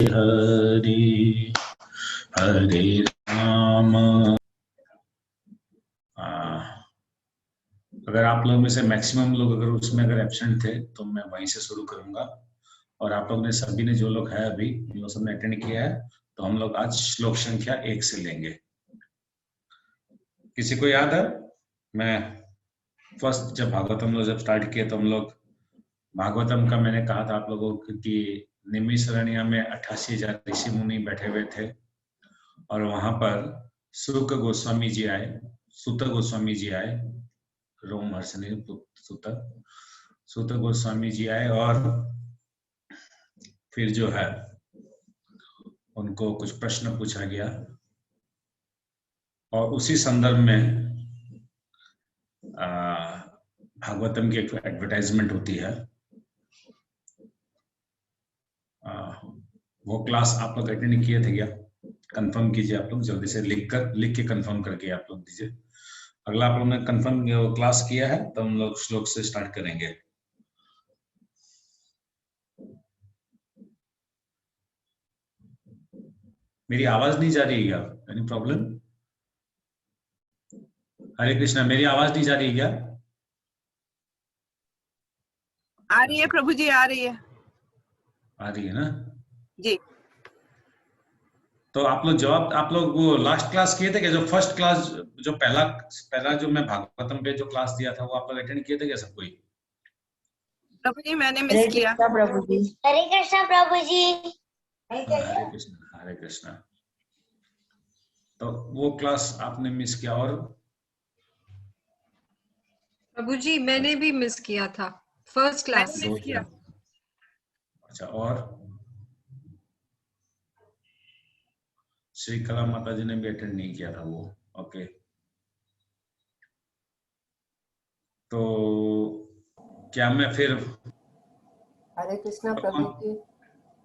हरि हरे राम। अगर आप लोग में से मैक्सिमम लोग अगर उसमें अगर एब्सेंट थे तो मैं वहीं से शुरू करूंगा, और आप लोग ने सभी ने जो लोग है अभी जो सबने अटेंड किया है तो हम लोग आज श्लोक संख्या 1 से लेंगे। किसी को याद है? मैं फर्स्ट जब भागवतम लोग जब स्टार्ट किए तो हम लोग भागवतम का मैंने कहा था आप लोगों को कि निमिषरण्य में 88,000 ऋषि मुनि बैठे हुए थे और वहां पर सुक गोस्वामी जी आए, सुत गोस्वामी जी आए, रोम हर्षणी सुत गोस्वामी जी आए और फिर जो है उनको कुछ प्रश्न पूछा गया और उसी संदर्भ में भागवतम की एक एडवर्टाइजमेंट होती है। वो क्लास आप लोग अटेंड किए थे क्या? कंफर्म कीजिए आप लोग जल्दी से, लिख के कंफर्म करके आप लोग दीजिए। अगला आप लोग ने कंफर्म क्लास किया है तो हम लोग श्लोक से स्टार्ट करेंगे। मेरी आवाज नहीं जा रही है क्या? Any problem? हरे कृष्णा, मेरी आवाज नहीं जा रही है क्या? आ रही है प्रभु जी, आ रही है। आ रही है ना जी। तो आप लोग वो लास्ट क्लास किए थे क्या? जो फर्स्ट क्लास जो पहला जो मैं भागवतम पे जो क्लास दिया था वो आप लोग अटेंड किए थे क्या सब कोई? प्रभु जी मैंने मिस किया। प्रभु जी। हरे कृष्णा प्रभु जी। हरे कृष्णा हरे कृष्णा। तो वो क्लास आपने मिस किया। और प्रभु जी मैंने भी मिस किया था फर्स्ट क्लास। मैंने मिस किया। अच्छा, और श्री कला माता जी ने भी अटेंड नहीं किया था वो। ओके, तो क्या मैं फिर हरे कृष्णा प्रभु जी।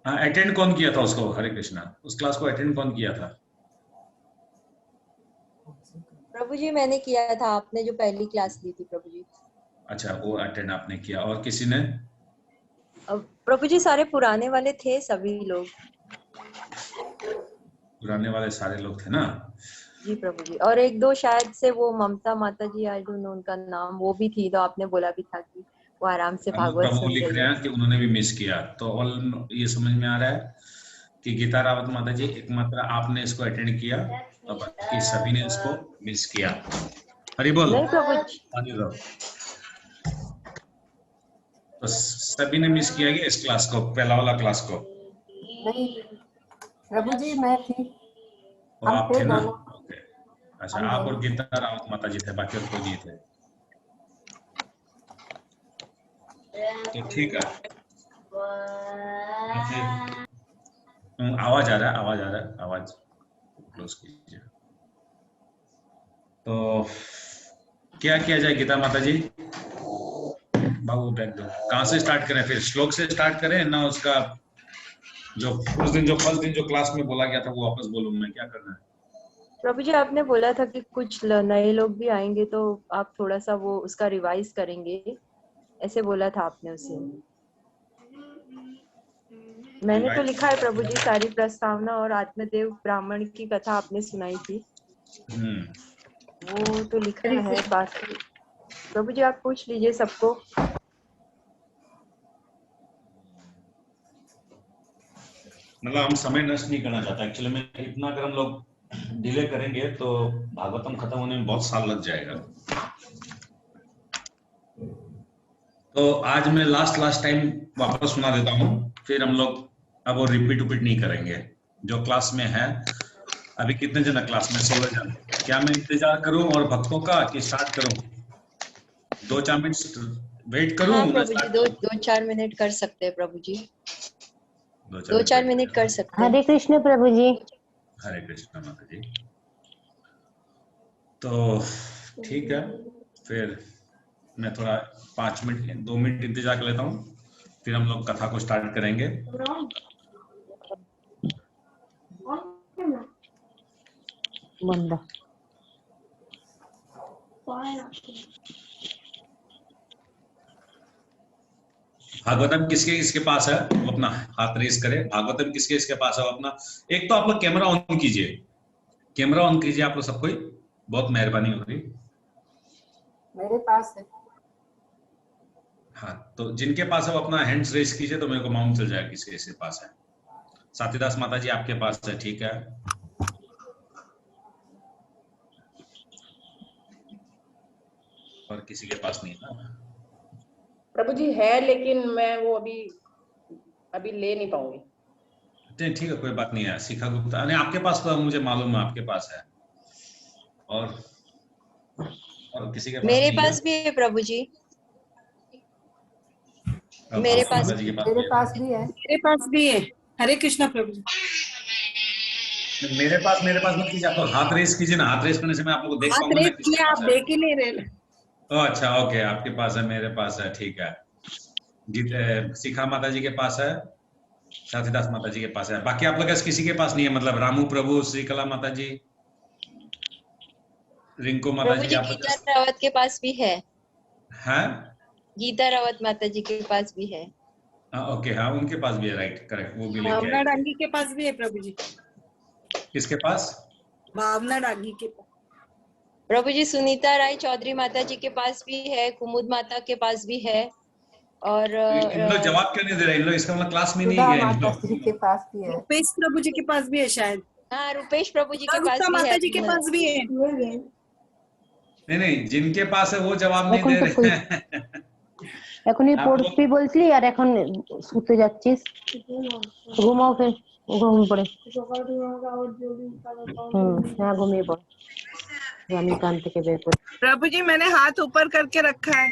हाँ, अटेंड कौन किया था उसको? हरे कृष्णा, उस क्लास को अटेंड कौन किया था? प्रभु जी मैंने किया था, आपने जो पहली क्लास ली थी प्रभु जी। अच्छा, वो अटेंड आपने किया। और किसी ने? प्रभु जी सारे पुराने वाले थे सभी लोग। पुराने वाले सारे लोग थे ना? जी प्रभु जी। और एक दो शायद से वो ममता माता जी, आई डोंट नो उनका नाम, वो भी थी तो आपने बोला भी था कि वो आराम से भागवत प्रभु सुन लिख रही रहे है। हैं कि उन्होंने भी मिस किया। तो ऑल ये समझ में आ रहा है कि गीता रावत माता जी एकमात्र आपने इसको अटेंड किया और बाकी सभी ने इसको मिस किया। हरि बोल। नहीं प्रभु जी। तो सभी ने मिस किया इस क्लास को, पहला वाला क्लास को? नहीं प्रभु जी मैं थी, वो हम आप थे थे ना? दोनों। ओके, अच्छा, आप और गीता रावत माता जी थे, बाकी और कोई नहीं थे। तो ठीक है, आवाज आ रहा है, आवाज क्लोज कीजिए। तो क्या किया जाए गीता माता जी? बाबू बैठ दो। कहाँ से स्टार्ट करें? फिर श्लोक से स्टार्ट करें ना? उसका जो उस दिन जो फर्स्ट दिन जो क्लास में बोला गया था वो वापस बोलूं मैं? क्या करना है? प्रभु जी आपने बोला था कि कुछ नए लोग भी आएंगे तो आप थोड़ा सा वो उसका रिवाइज करेंगे, ऐसे बोला था आपने उसे। मैंने तो लिखा है प्रभु जी, सारी प्रस्तावना और आत्मदेव ब्राह्मण की कथा आपने सुनाई थी, वो तो लिखा है। बाकी प्रभु जी आप पूछ लीजिए सबको। मतलब हम समय नष्ट नहीं करना चाहता एक्चुअली में। इतना अगर हम लोग डिले करेंगे तो भागवतम खत्म होने में बहुत साल लग जाएगा। तो आज मैं लास्ट टाइम वापस सुना देता हूँ, फिर हम लोग अब वो रिपीट नहीं करेंगे। जो क्लास में है अभी, कितने जन है क्लास में? 16 जन। क्या मैं इंतजार करूं और भक्तों का कि स्टार्ट करूं? 2-4 मिनट वेट करूं? हाँ प्रभु जी, दो चार मिनट कर सकते हैं प्रभु जी, 2-4 मिनट कर सकते हैं। हरे कृष्ण प्रभु जी। हरे कृष्ण माता जी। तो ठीक है, फिर मैं थोड़ा 5 मिनट 2 मिनट इंतजार कर लेता हूँ, फिर हम लोग कथा को स्टार्ट करेंगे। बंदा भागवतम किसके किसके पास है वो अपना हाथ रेस करे। भागवतम किसके किसके पास है वो अपना, एक तो आप लोग कैमरा ऑन कीजिए, कैमरा ऑन कीजिए आप लोग सब कोई, बहुत मेहरबानी होगी। मेरे पास है। हाँ, तो जिनके पास है वो अपना हैंड्स रेस कीजिए तो मेरे को मालूम चल जाएगा किसके किसके पास है। साथीदास माता जी आपके पास है, ठीक है। और किसी के पास नहीं है ना? प्रभु जी है, लेकिन मैं वो अभी ले नहीं पाऊंगी। ठीक है, कोई बात नहीं है। शिखा गुप्ता, नहीं आपके पास तो मुझे मालूम है आपके पास है। और किसी के पास मेरे नहीं पास है? भी है प्रभु जी। अब मेरे आपकी पास माता जी के पास मेरे भी है। पास भी है। मेरे पास भी है। हरे कृष्णा प्रभु जी। मेरे पास मत कीजिए, आप लोग हाथ रेस कीजिए ना। हाथ रेस करने से मैं आप लोगों को देख हाथ पाऊंगा ना रेस किसके किया, पास आप है। देख ही नहीं रहे। ओह अच्छा, ओके, आपके पास है, मेरे पास है, ठीक है। शिखा माता जी के पास है, साथीदास माता जी के पास है। बाकी आप लोग किसी के पास नहीं है, मतलब रामू प्रभु, श्रीकला माता जी, रिंकू माता प्रभु जी, जी आप गीता लोग रावत के पास भी है। हैं? गीता रावत माता जी के पास भी है। हाँ ओके, हाँ उनके पास भी है, राइट, करेक्ट, वो भी लेके भावना आए। डांगी के पास भी है प्रभु जी। किसके पास? भावना डांगी के पास। प्रभु जी सुनीता राय चौधरी माता जी के पास भी है, कुमुद माता के पास भी है। और इन लोग जवाब क्यों नहीं दे रहे? इन लोग, इसका मतलब क्लास में नहीं सुधा गए इन माता लोग। जी के पास भी है। रुपेश प्रभु जी के पास भी है शायद। हाँ, रुपेश प्रभु जी के पास गुप्ता भी है। माता जी के पास भी है। नहीं, जिनके पास है वो जवाब नहीं এখন दे তো কই रहे हैं। এখনই आप लोग পড়বি বলছিলি আর এখন শুতে যাচ্ছিস ঘুমাও ফের ঘুম পড়ে হ্যাঁ ঘুমিয়ে পড় আমি কান থেকে বের করে प्रभु जी मैंने हाथ ऊपर करके रखा है।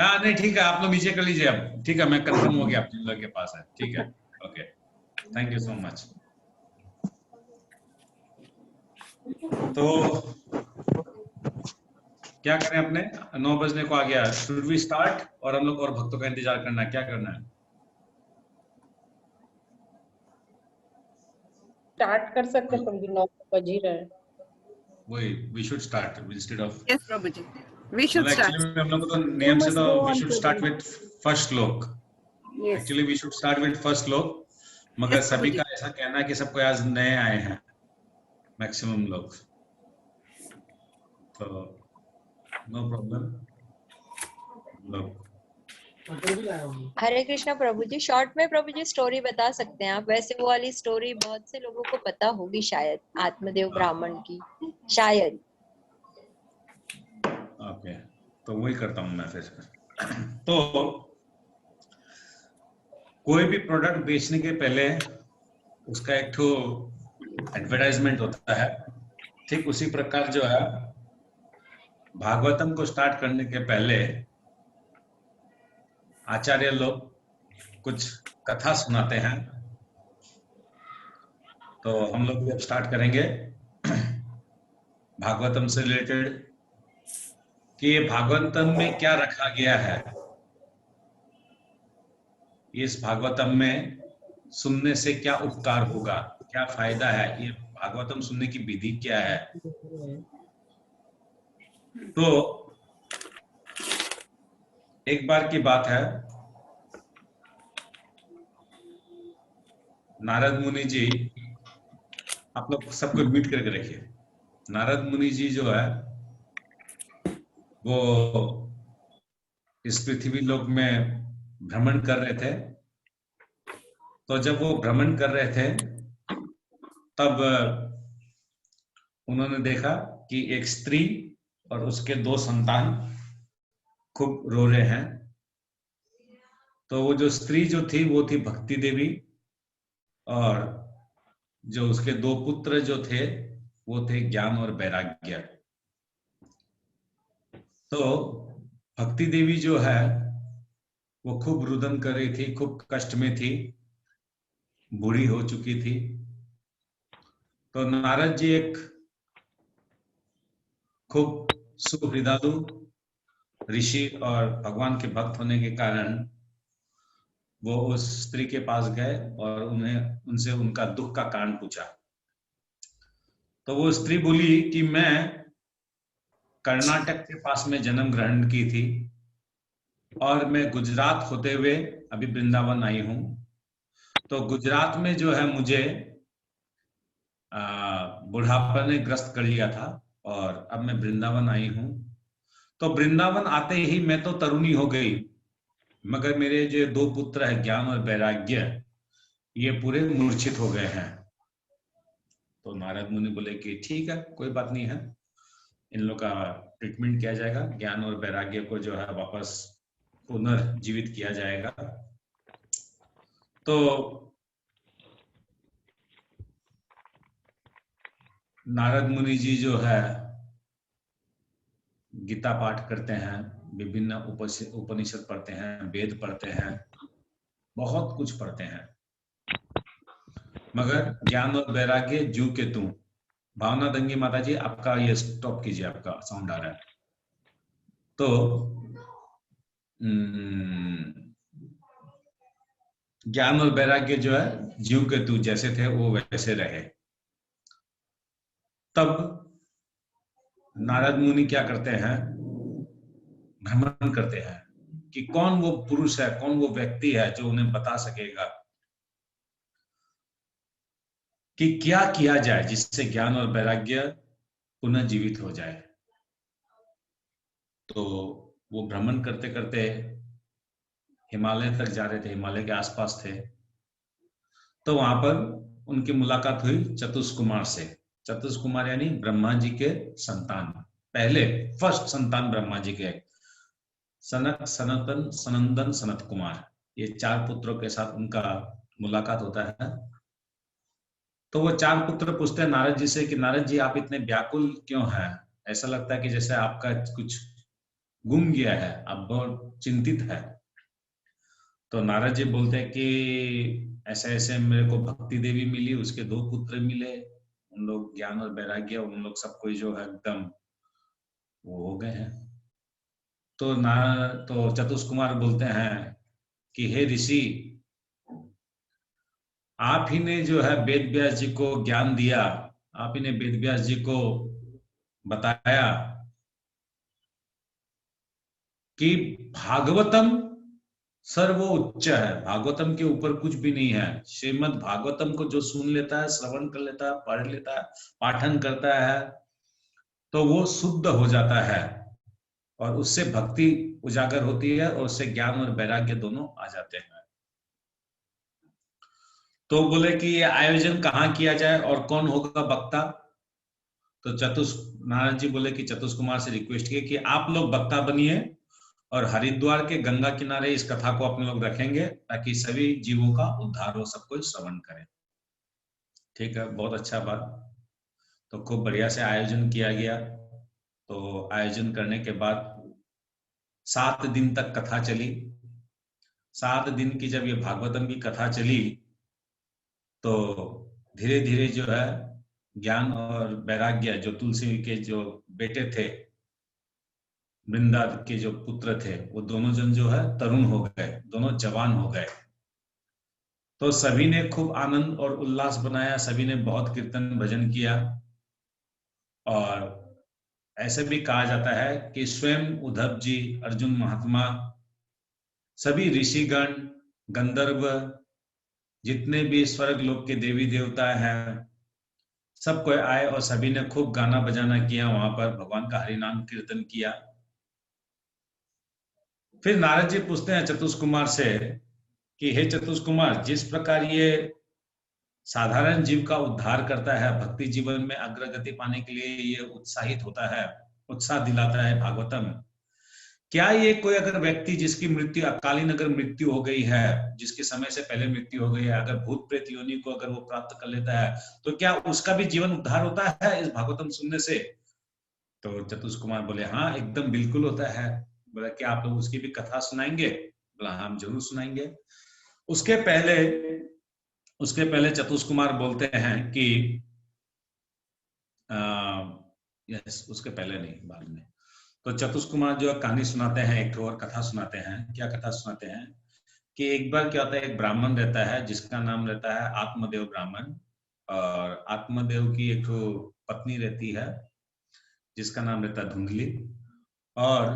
हाँ नहीं ठीक है, आप लोग नीचे कर लीजिए अब, ठीक है, मैं कंफर्म हो गया आप जिन लोग के पास है, ठीक है, okay, thank you so much. तो क्या करें, अपने 9 बजने को आ गया, शुड वी स्टार्ट? और हम लोग और भक्तों का इंतजार करना है, क्या करना है? स्टार्ट कर सकते हैं प्रभु जी, 9 बज ही रहे हैं। वही, we should start instead of, yes Prabhu ji, we should actually start. में हम लोग को तो नियम से तो we should start with first shloka, yes actually we should start with first shloka, मगर Yes, सभी प्रभु का ऐसा कहना है कि सबको आज नए आए हैं मैक्सिमम लोग, तो नो प्रॉब्लम। लोग हरे कृष्णा प्रभु जी, शॉर्ट में प्रभु जी स्टोरी बता सकते हैं आप? वैसे वो वाली स्टोरी बहुत से लोगों को पता होगी शायद, आत्मदेव ब्राह्मण की, शायद। ओके, तो वही करता हूँ मैं फिर। तो कोई भी प्रोडक्ट बेचने के पहले उसका एक तो एडवर्टाइजमेंट होता है, ठीक उसी प्रकार जो है भागवतम को स्टार्ट करने के पहले आचार्य लोग कुछ कथा सुनाते हैं। तो हम लोग जब स्टार्ट करेंगे भागवतम से रिलेटेड कि ये भागवतम में क्या रखा गया है, इस भागवतम में सुनने से क्या उपकार होगा, क्या फायदा है, ये भागवतम सुनने की विधि क्या है। तो एक बार की बात है, नारद मुनि जी, आप लोग सबको म्यूट करके रखिए, नारद मुनि जी जो है वो इस पृथ्वी लोक में भ्रमण कर रहे थे। तो जब वो भ्रमण कर रहे थे तब उन्होंने देखा कि एक स्त्री और उसके 2 संतान खूब रो रहे हैं। तो वो जो स्त्री जो थी वो थी भक्ति देवी, और जो उसके 2 पुत्र जो थे वो थे ज्ञान और वैराग्य। तो भक्ति देवी जो है वो खूब रुदन कर रही थी, खूब कष्ट में थी, बूढ़ी हो चुकी थी। तो नारद जी एक खूब सुहृदयालु ऋषि और भगवान के भक्त होने के कारण वो उस स्त्री के पास गए और उनसे उनका दुख का कारण पूछा। तो वो स्त्री बोली कि मैं कर्नाटक के पास में जन्म ग्रहण की थी और मैं गुजरात होते हुए अभी वृंदावन आई हूँ। तो गुजरात में जो है मुझे बुढ़ापा ने ग्रस्त कर लिया था और अब मैं वृंदावन आई हूँ। तो वृंदावन आते ही मैं तो तरुणी हो गई, मगर मेरे जो 2 पुत्र है ज्ञान और वैराग्य, ये पूरे मूर्छित हो गए हैं। तो नारद मुनि बोले कि ठीक है, कोई बात नहीं है, इन लोग का ट्रीटमेंट किया जाएगा, ज्ञान और वैराग्य को जो है वापस पुनर्जीवित किया जाएगा। तो नारद मुनि जी जो है गीता पाठ करते हैं, विभिन्न उपनिषद पढ़ते हैं, वेद पढ़ते हैं, बहुत कुछ पढ़ते हैं, मगर ज्ञान और वैराग्य जू के तू। भावना दंगी माता जी, आपका ये स्टॉप कीजिए, आपका साउंड आ रहा है। तो ज्ञान और वैराग्य जो है जीव के तू जैसे थे वो वैसे रहे। तब नारद मुनि क्या करते हैं, भ्रमण करते हैं कि कौन वो पुरुष है, कौन वो व्यक्ति है जो उन्हें बता सकेगा कि क्या किया जाए जिससे ज्ञान और वैराग्य पुनः जीवित हो जाए। तो वो भ्रमण करते करते हिमालय तक जा रहे थे, हिमालय के आसपास थे। तो वहां पर उनकी मुलाकात हुई चतुष्कुमार से। चतुष्कुमार यानी ब्रह्मा जी के संतान, पहले फर्स्ट संतान ब्रह्मा जी के, सनक, सनातन, सनंदन, सनत कुमार, ये 4 पुत्रों के साथ उनका मुलाकात होता है। तो वो 4 पुत्र पूछते हैं नारद जी से कि नारद जी आप इतने व्याकुल क्यों हैं, ऐसा लगता है कि जैसे आपका कुछ गुम गया है, आप बहुत चिंतित है। तो नारद जी बोलते हैं कि ऐसे ऐसे मेरे को भक्ति देवी मिली, उसके 2 पुत्र मिले, उन लोग ज्ञान और वैराग्य, उन लोग सब कोई जो है एकदम वो हो गए हैं। तो चतुष्कुमार बोलते हैं कि हे ऋषि, आप ही ने जो है वेद व्यास जी को ज्ञान दिया, आप ही ने वेद व्यास जी को बताया कि भागवतम सर्वोच्च है, भागवतम के ऊपर कुछ भी नहीं है। श्रीमद् भागवतम को जो सुन लेता है, श्रवण कर लेता है, पढ़ लेता है, पाठन करता है, तो वो शुद्ध हो जाता है और उससे भक्ति उजागर होती है और उससे ज्ञान और वैराग्य दोनों आ जाते हैं। तो बोले कि ये आयोजन कहाँ किया जाए और कौन होगा वक्ता। तो नारद जी बोले कि चतुष्कुमार से रिक्वेस्ट किए कि आप लोग वक्ता बनिए और हरिद्वार के गंगा किनारे इस कथा को अपने लोग रखेंगे ताकि सभी जीवों का उद्धार हो, सब कोई श्रवण करें। ठीक है, बहुत अच्छा बात। तो खूब बढ़िया से आयोजन किया गया। तो आयोजन करने के बाद 7 दिन तक कथा चली। 7 दिन की जब ये भागवतम की कथा चली तो धीरे धीरे जो है ज्ञान और वैराग्य, जो तुलसी के जो बेटे थे, वृंदा के जो पुत्र थे, वो दोनों जन जो है तरुण हो गए, दोनों जवान हो गए। तो सभी ने खूब आनंद और उल्लास बनाया, सभी ने बहुत कीर्तन भजन किया। और ऐसे भी कहा जाता है कि स्वयं उद्धव जी, अर्जुन महात्मा, सभी ऋषिगण, गंधर्व, जितने भी स्वर्ग लोक के देवी देवता हैं, सब कोई आए और सभी ने खूब गाना बजाना किया, वहां पर भगवान का हरिनाम कीर्तन किया। फिर नारद जी पूछते हैं चतुष्कुमार से कि हे चतुष्कुमार, जिस प्रकार ये साधारण जीव का उद्धार करता है, भक्ति जीवन में अग्रगति पाने के लिए ये उत्साहित होता है, उत्साह दिलाता है भागवतम, क्या ये कोई अगर व्यक्ति जिसकी मृत्यु अकालीन अगर मृत्यु हो गई है, जिसके समय से पहले मृत्यु हो गई है, अगर भूत प्रेत योनि को अगर वो प्राप्त कर लेता है, तो क्या उसका भी जीवन उद्धार होता है इस भागवतम सुनने से? तो चतुष्कुमार बोले हाँ, एकदम बिल्कुल होता है। बोला क्या आप लोग उसकी भी कथा सुनाएंगे? बोला हम जरूर सुनाएंगे। उसके पहले चतुष्कुमार बोलते हैं कि यस, उसके पहले नहीं, बाद में। तो चतुष्कुमार जो कहानी सुनाते हैं, एक और कथा सुनाते हैं। क्या कथा सुनाते हैं कि एक बार क्या होता है, एक ब्राह्मण रहता है जिसका नाम रहता है आत्मदेव ब्राह्मण, और आत्मदेव की एक पत्नी रहती है जिसका नाम रहता है धुंधली। और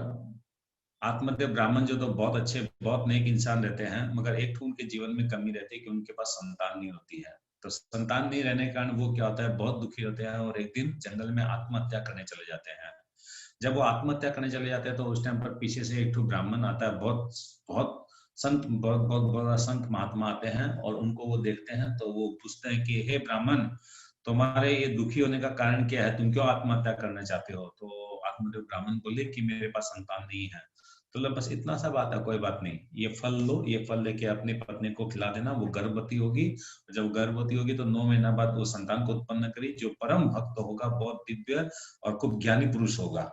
आत्मदेव ब्राह्मण जो तो बहुत अच्छे, बहुत नेक इंसान रहते हैं, मगर एक तो उनके जीवन में कमी रहती है कि उनके पास संतान नहीं होती है। तो संतान नहीं रहने के कारण वो क्या होता है, बहुत दुखी होते हैं और एक दिन जंगल में आत्महत्या करने चले जाते हैं। जब वो आत्महत्या करने चले जाते हैं तो उस टाइम पर पीछे से एक ब्राह्मण आता है, बहुत बहुत संत, बहुत बहुत बड़ा संत महात्मा आते हैं और उनको वो देखते हैं तो वो पूछते हैं कि हे ब्राह्मण, तुम्हारे ये दुखी होने का कारण क्या है, तुम क्यों आत्महत्या करना चाहते हो? तो आत्मदेव ब्राह्मण बोले कि मेरे पास संतान नहीं है। तो बस इतना सा बात है, कोई बात नहीं, ये फल लो, ये फल लेके अपनी पत्नी को खिला देना, वो गर्भवती होगी। जब गर्भवती होगी तो 9 महीना बाद वो संतान को उत्पन्न करी, जो परम भक्त होगा, बहुत दिव्य और खूब ज्ञानी पुरुष होगा।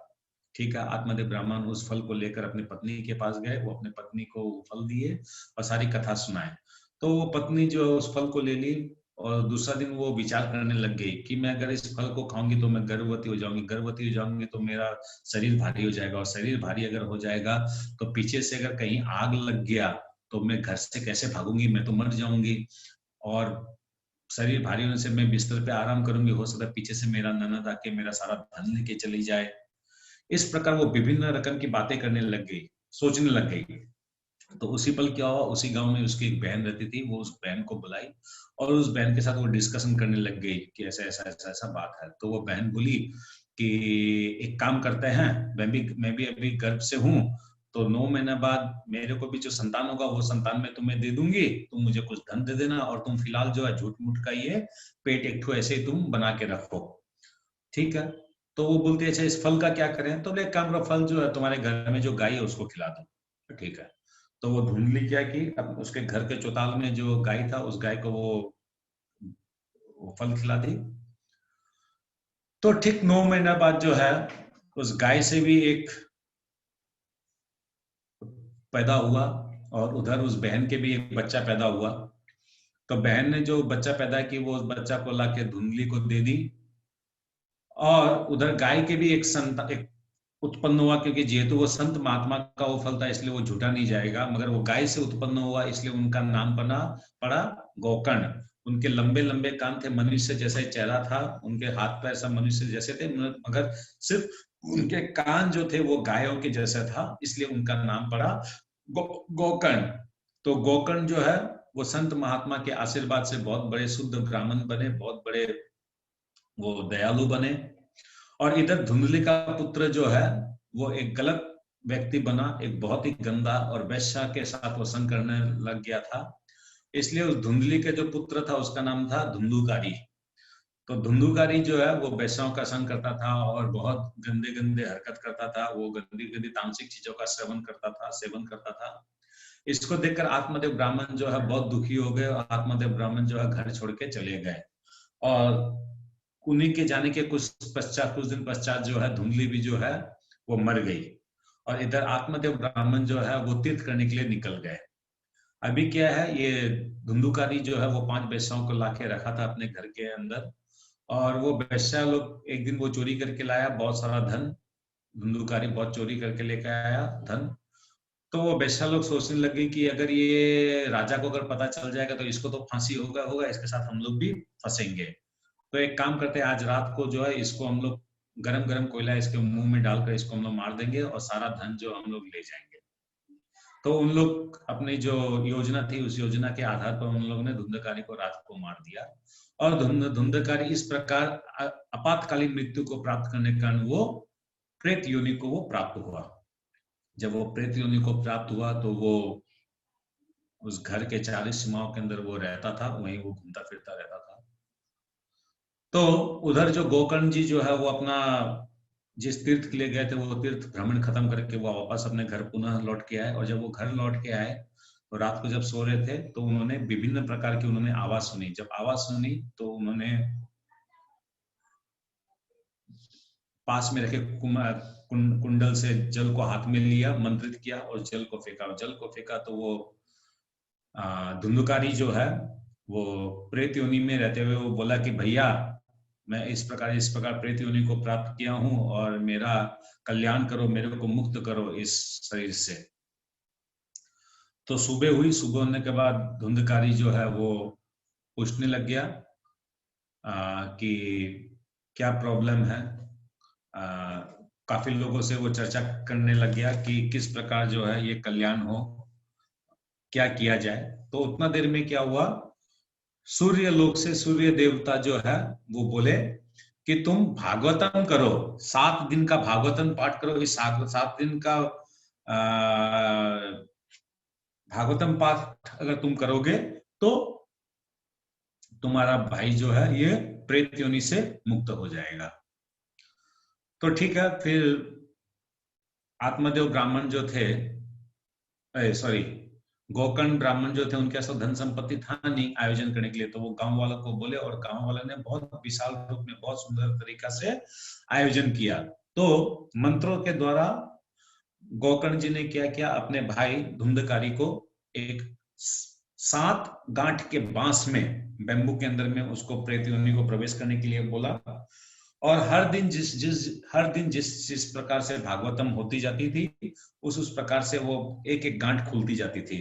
ठीक है, आत्मदेव ब्राह्मण उस फल को लेकर अपनी पत्नी के पास गए, वो अपने पत्नी को फल दिए और सारी कथा सुनाए। तो वो पत्नी जो उस फल को ले ली और दूसरा दिन वो विचार करने लग गई कि मैं अगर इस फल को खाऊंगी तो मैं गर्भवती हो जाऊंगी, गर्भवती हो जाऊंगी तो मेरा शरीर भारी हो जाएगा, और शरीर भारी अगर हो जाएगा तो पीछे से अगर कहीं आग लग गया तो मैं घर से कैसे भागूंगी, मैं तो मर जाऊंगी। और शरीर भारी होने से मैं बिस्तर पे आराम करूंगी, हो सकता है पीछे से मेरा ननद आके मेरा सारा धन लेके चली जाए। इस प्रकार वो विभिन्न रकम की बातें करने लग गई, सोचने लग गई। तो उसी पल क्या हुआ, उसी गांव में उसकी एक बहन रहती थी, वो उस बहन को बुलाई और उस बहन के साथ वो डिस्कशन करने लग गई कि ऐसा ऐसा ऐसा ऐसा बात है। तो वो बहन बोली कि एक काम करते हैं, मैं भी अभी गर्भ से हूँ, तो 9 महीने बाद मेरे को भी जो संतान होगा वो संतान मैं तुम्हें दे दूंगी, तुम मुझे कुछ धन दे देना, और तुम फिलहाल जो है झूठ मूठ का ये पेट एक ठो ऐसे ही तुम बना के रखो, ठीक है। तो वो बोलती है अच्छा इस फल का क्या करें? तो एक काम करो, फल जो है तुम्हारे घर में जो गाय है उसको खिला दो, ठीक है। तो वो धुंधली क्या की, अब उसके घर के चौताल में जो गाय था उस गाय को वो फल खिला दी। तो ठीक 9 महीना बाद जो है उस गाय से भी एक पैदा हुआ और उधर उस बहन के भी एक बच्चा पैदा हुआ। तो बहन ने जो बच्चा पैदा किया वो उस बच्चा को लाके धुंधली को दे दी, और उधर गाय के भी एक उत्पन्न हुआ, क्योंकि जेहेतु वो संत महात्मा का वो फल था इसलिए वो झूठा नहीं जाएगा, मगर वो गाय से उत्पन्न हुआ इसलिए उनका नाम पड़ा गोकर्ण। उनके लंबे लंबे कान थे, मनुष्य जैसा ही चेहरा था, उनके हाथ पैर सब मनुष्य जैसे थे, मगर सिर्फ उनके कान जो थे वो गायों के जैसा था, इसलिए उनका नाम पड़ा गोकर्ण। तो गोकर्ण जो है वो संत महात्मा के आशीर्वाद से बहुत बड़े शुद्ध ब्राह्मण बने, बहुत बड़े वो दयालु बने। और इधर धुंधली का पुत्र जो है वो एक गलत व्यक्ति बना, एक बहुत ही गंदा और वैश्या के साथ वो संग करने लग गया था, इसलिए उस धुंधली के जो पुत्र था उसका नाम था धुंधुकारी। तो धुंधुकारी जो है वो वैश्याओं का संग करता था और बहुत गंदे गंदे हरकत करता था, वो गंदी गंदी तामसिक चीजों का सेवन करता था। इसको देखकर आत्मदेव ब्राह्मण जो है बहुत दुखी हो गए और आत्मदेव ब्राह्मण जो है घर छोड़ के चले गए। और उन्हीं के जाने के कुछ दिन पश्चात जो है धुंधली भी जो है वो मर गई, और इधर आत्मदेव ब्राह्मण जो है वो तीर्थ करने के लिए निकल गए। अभी क्या है, ये धुंधुकारी जो है वो 5 वैश्याओं को लाके रखा था अपने घर के अंदर, और वो वैश्या लोग एक दिन वो चोरी करके लाया बहुत सारा धन, धुंधुकारी बहुत चोरी करके लेकर आया धन। तो वो वैश्या लोग सोचने लगे कि अगर ये राजा को अगर पता चल जाएगा तो इसको तो फांसी होगा, इसके साथ हम लोग भी फंसेंगे। तो एक काम करते हैं, आज रात को जो है इसको हम लोग गरम गरम कोयला इसके मुंह में डालकर इसको हम लोग मार देंगे और सारा धन जो हम लोग ले जाएंगे। तो उन लोग अपनी जो योजना थी उस योजना के आधार पर उन लोगों ने धुंधकारी को रात को मार दिया, और धुंधकारी इस प्रकार आपातकालीन मृत्यु को प्राप्त करने के कारण वो प्रेत योनि को वो प्राप्त हुआ। जब वो प्रेत योनि को प्राप्त हुआ तो वो उस घर के 40 सीमाओं के अंदर वो रहता था, वहीं वो घूमता फिरता रहता था। तो उधर जो गोकर्ण जी जो है वो अपना जिस तीर्थ के लिए गए थे वो तीर्थ भ्रमण खत्म करके वो वापस अपने घर पुनः लौट के आए, और जब वो घर लौट के आए तो रात को जब सो रहे थे तो उन्होंने विभिन्न प्रकार की उन्होंने आवाज सुनी। जब आवाज सुनी तो उन्होंने पास में रखे कुंडल से जल को हाथ में लिया, मंत्रित किया और जल को फेंका तो वो धुंधुकारी जो है वो प्रेत योनि में रहते हुए वो बोला कि भैया मैं इस प्रकार प्रेत योनि को प्राप्त किया हूं और मेरा कल्याण करो, मेरे को मुक्त करो इस शरीर से। तो सुबह हुई, सुबह होने के बाद धुंधकारी जो है वो पूछने लग गया कि क्या प्रॉब्लम है, काफी लोगों से वो चर्चा करने लग गया कि किस प्रकार जो है ये कल्याण हो, क्या किया जाए। तो उतना देर में क्या हुआ, सूर्य लोक से सूर्य देवता जो है वो बोले कि तुम भागवतम करो, 7 दिन का भागवतम पाठ करो। इस 7 दिन का भागवतम पाठ अगर तुम करोगे तो तुम्हारा भाई जो है ये प्रेत योनि से मुक्त हो जाएगा। तो ठीक है, फिर आत्मदेव ब्राह्मण जो थे, सॉरी गोकर्ण ब्राह्मण जो थे, उनके पास धन संपत्ति था नहीं आयोजन करने के लिए, तो वो गांव वालों को बोले और गांव वालों ने बहुत विशाल रूप में बहुत सुंदर तरीका से आयोजन किया। तो मंत्रों के द्वारा गोकर्ण जी ने क्या किया, अपने भाई धुंधकारी को एक 7 गांठ के बांस में, बेम्बू के अंदर में उसको प्रेत योनि को प्रवेश करने के लिए बोला। और हर दिन जिस प्रकार से भागवतम होती जाती थी उस प्रकार से वो एक एक गांठ खुलती जाती थी।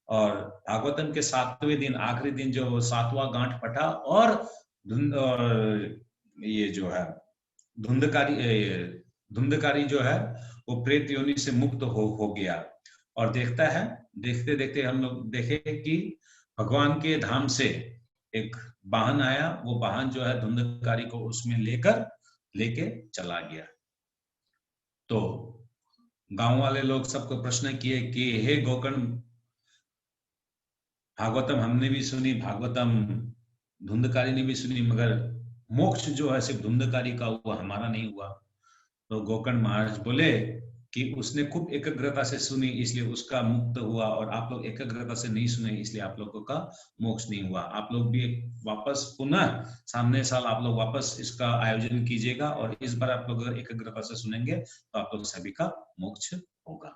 और भागवतम के 7वें दिन, आखिरी दिन जो 7वां गांठ फटा और ये जो है धुंधकारी जो है वो प्रेत योनि से मुक्त हो गया। और देखते देखते हम लोग देखे कि भगवान के धाम से एक वाहन आया, वो वाहन जो है धुंधकारी को उसमें लेके चला गया। तो गांव वाले लोग सबको प्रश्न किए कि हे गोकर्ण, भागवतम हमने भी सुनी, भागवतम धुंधकारी ने भी सुनी, मगर मोक्ष जो है सिर्फ धुंधकारी का हुआ, हमारा नहीं हुआ। तो गोकर्ण महाराज बोले कि उसने खूब एकाग्रता से सुनी इसलिए उसका मुक्त हुआ, और आप लोग एकाग्रता से नहीं सुने इसलिए आप लोगों का मोक्ष नहीं हुआ। आप लोग भी वापस पुनः सामने साल आप लोग वापस इसका आयोजन कीजिएगा, और इस बार आप लोग अगर एकाग्रता से सुनेंगे तो आप लोग सभी का मोक्ष होगा।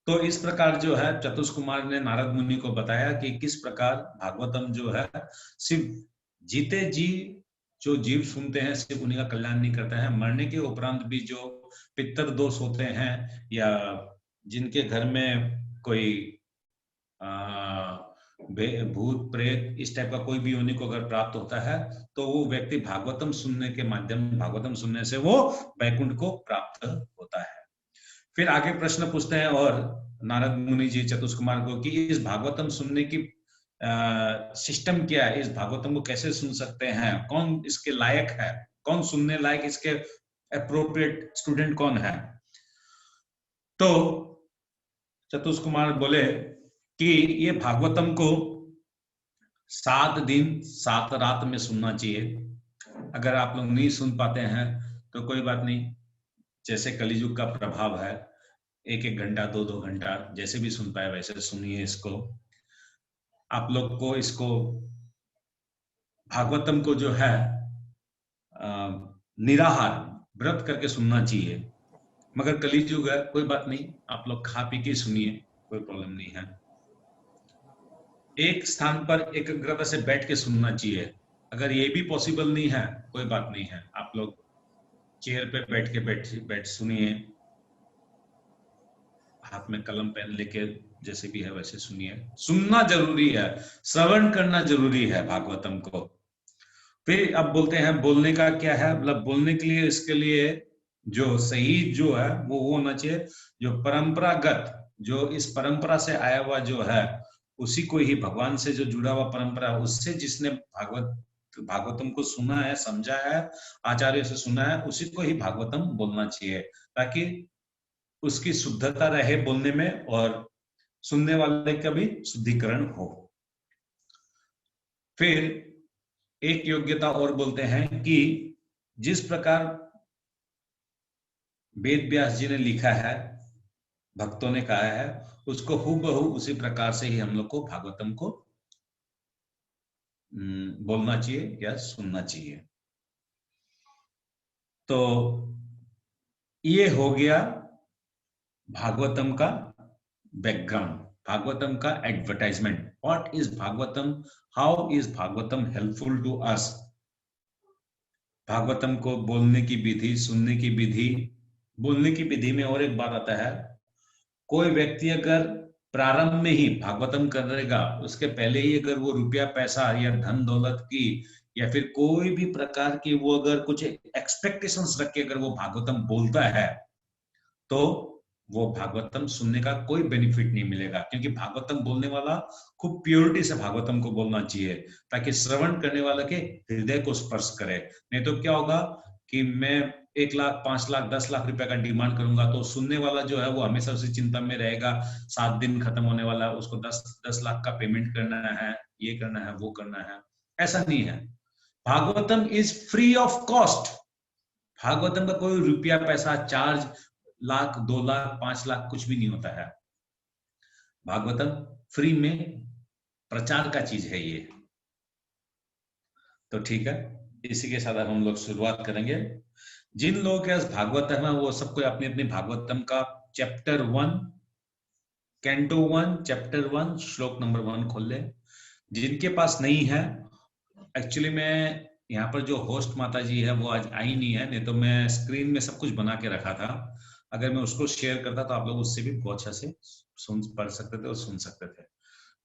तो इस प्रकार जो है चतुष्कुमार ने नारद मुनि को बताया कि किस प्रकार भागवतम जो है सिर्फ जीते जी जो जीव सुनते हैं सिर्फ उन्हीं का कल्याण नहीं करता है, मरने के उपरांत भी जो पितर दोष होते हैं या जिनके घर में कोई भूत प्रेत इस टाइप का कोई भी योनि को अगर प्राप्त होता है तो वो व्यक्ति भागवतम सुनने के माध्यम, भागवतम सुनने से वो वैकुंठ को प्राप्त होता है। फिर आगे प्रश्न पूछते हैं और नारद मुनि जी चतुष्कुमार को कि इस भागवतम सुनने की सिस्टम क्या है, इस भागवतम को कैसे सुन सकते हैं, कौन इसके लायक है, कौन सुनने लायक, इसके अप्रोप्रिएट स्टूडेंट कौन है। तो चतुष्कुमार बोले कि ये भागवतम को 7 दिन 7 रात में सुनना चाहिए। अगर आप लोग नहीं सुन पाते हैं तो कोई बात नहीं, जैसे कलियुग का प्रभाव है, 1-1 घंटा 2-2 घंटा जैसे भी सुन पाए वैसे सुनिए इसको। आप लोग को इसको भागवतम को जो है निराहार व्रत करके सुनना चाहिए, मगर कलियुग है कोई बात नहीं, आप लोग खा पी के सुनिए, कोई प्रॉब्लम नहीं है। एक स्थान पर एकाग्रता से बैठ के सुनना चाहिए, अगर ये भी पॉसिबल नहीं है कोई बात नहीं है, आप लोग चेयर पे बैठ सुनिए, हाथ में कलम पेन लेके जैसे भी है वैसे सुनिए। सुनना जरूरी है, श्रवण करना जरूरी है भागवतम को। फिर अब बोलते हैं बोलने का क्या है, मतलब बोलने के लिए इसके लिए जो सही जो है वो होना चाहिए जो परंपरागत, जो इस परंपरा से आया हुआ जो है उसी को ही, भगवान से जो जुड़ा हुआ परंपरा उससे जिसने भागवतम को सुना है, समझा है, आचार्य से सुना है, उसी को ही भागवतम बोलना चाहिए, ताकि उसकी शुद्धता रहे बोलने में और सुनने वाले का भी शुद्धिकरण हो। फिर एक योग्यता और बोलते हैं कि जिस प्रकार वेद व्यास जी ने लिखा है, भक्तों ने कहा है, उसको हूबहू उसी प्रकार से ही हम लोग को भागवतम को बोलना चाहिए या सुनना चाहिए। तो ये हो गया भागवतम का बैकग्राउंड, भागवतम का advertisement. What is Bhagavatam, how is Bhagavatam helpful to us. Bhagavatam को बोलने की विधि, सुनने की विधि। बोलने की विधि में और एक बात आता है, कोई व्यक्ति अगर प्रारंभ में ही भागवतम करेगा, उसके पहले ही अगर वो रुपया पैसा या धन दौलत की या फिर कोई भी प्रकार की वो अगर कुछ एक्सपेक्टेशंस रख के अगर वो भागवतम बोलता है तो वो भागवतम सुनने का कोई बेनिफिट नहीं मिलेगा, क्योंकि भागवतम बोलने वाला खूब प्योरिटी से भागवतम को बोलना चाहिए ताकि श्रवण करने वाले के हृदय को स्पर्श करे। नहीं तो क्या होगा कि मैं 1 लाख 5 लाख 10 लाख रुपए का डिमांड करूंगा तो सुनने वाला जो है वो हमेशा उसी चिंता में रहेगा, 7 दिन खत्म होने वाला है, उसको 10 लाख का पेमेंट करना है, ये करना है, वो करना है। ऐसा नहीं है। Bhagavatam is free of cost. Bhagavatam का कोई रुपया पैसा चार्ज 1 लाख 2 लाख 5 लाख कुछ भी नहीं होता है। भागवतम फ्री में प्रचार का चीज है ये। तो ठीक है, इसी के साथ अब हम लोग शुरुआत करेंगे। जिन लोगों के पास भागवतम है वो सबको अपनी अपनी भागवतम का चैप्टर 1 कैंटो 1 चैप्टर 1 श्लोक नंबर 1 खोल ले। जिनके पास नहीं है, एक्चुअली मैं यहाँ पर जो होस्ट माता जी है वो आज आई नहीं है, नहीं तो मैं स्क्रीन में सब कुछ बना के रखा था। अगर मैं उसको शेयर करता तो आप लोग उससे भी बहुत अच्छा से पढ़ सकते थे और सुन सकते थे,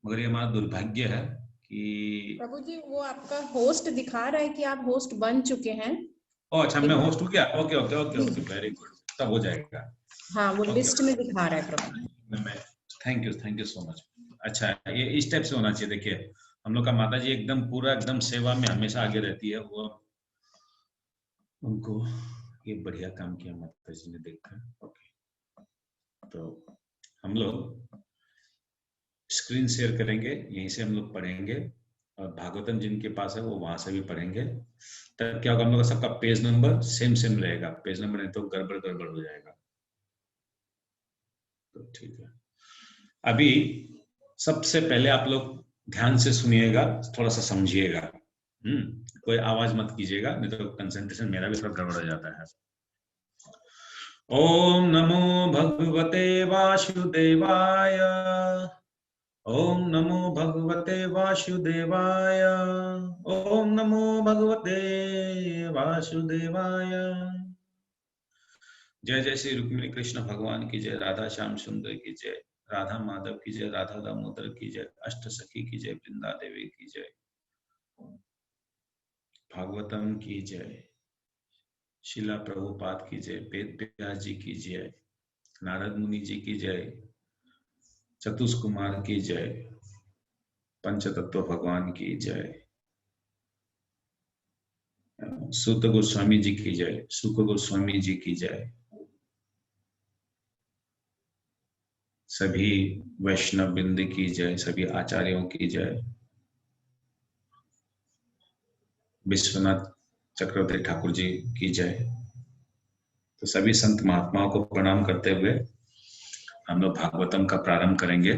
मगर ये हमारा दुर्भाग्य है कि प्रभु जी वो आपका होस्ट दिखा रहा है कि आप होस्ट बन चुके हैं। ओ अच्छा, मैं होस्ट हूँ क्या? Okay okay okay okay, very good, तब हो जाएगा। हाँ वो Okay. लिस्ट में दिखा रहा है Prabhu. Thank you so much. अच्छा, ये इस टाइप से होना चाहिए। देखिए हम लोग का माता जी एकदम पूरा एकदम सेवा में हमेशा आगे रहती है, वो उनको ये बढ़िया काम किया माता जी ने देखकर। ओके, तो हम लोग स्क्रीन शेयर करेंगे, यहीं से हम लोग पढ़ेंगे, और भागवतम जिनके पास है वो वहां से भी पढ़ेंगे। तब क्या होगा, हम लोग का सबका पेज नंबर सेम रहेगा। पेज नंबर नहीं तो गड़बड़ हो जाएगा। तो ठीक है, अभी सबसे पहले आप लोग ध्यान से सुनिएगा, थोड़ा सा समझिएगा। कोई आवाज मत कीजिएगा, नहीं तो कंसंट्रेशन मेरा भी थोड़ा गड़बड़ हो जाता है। ओम नमो भगवते वासुदेवाय। ओम नमो भगवते वासुदेवाय। ओम नमो भगवते वासुदेवाय। जय जय श्री रुक्मिणी कृष्ण भगवान की जय, राधा श्याम सुंदर की जय, राधा माधव की जय, राधा दामोदर की जय, अष्ट सखी की जय, वृंदा देवी की जय, भागवतम की जय, शिला प्रभुपाद की जय, वेद व्यास जी की जय, नारद मुनि जी की जय, चतुष कुमार की जय, पंचतत्व भगवान की जय, सूत गोस्वामी जी की जय, सुख गोस्वामी जी की जय, सभी वैष्णव बिंद की जय, सभी आचार्यों की जय, विश्वनाथ चक्रवर्ती ठाकुर जी की जय। तो सभी संत महात्माओं को प्रणाम करते हुए हम लोग भागवतम का प्रारंभ करेंगे।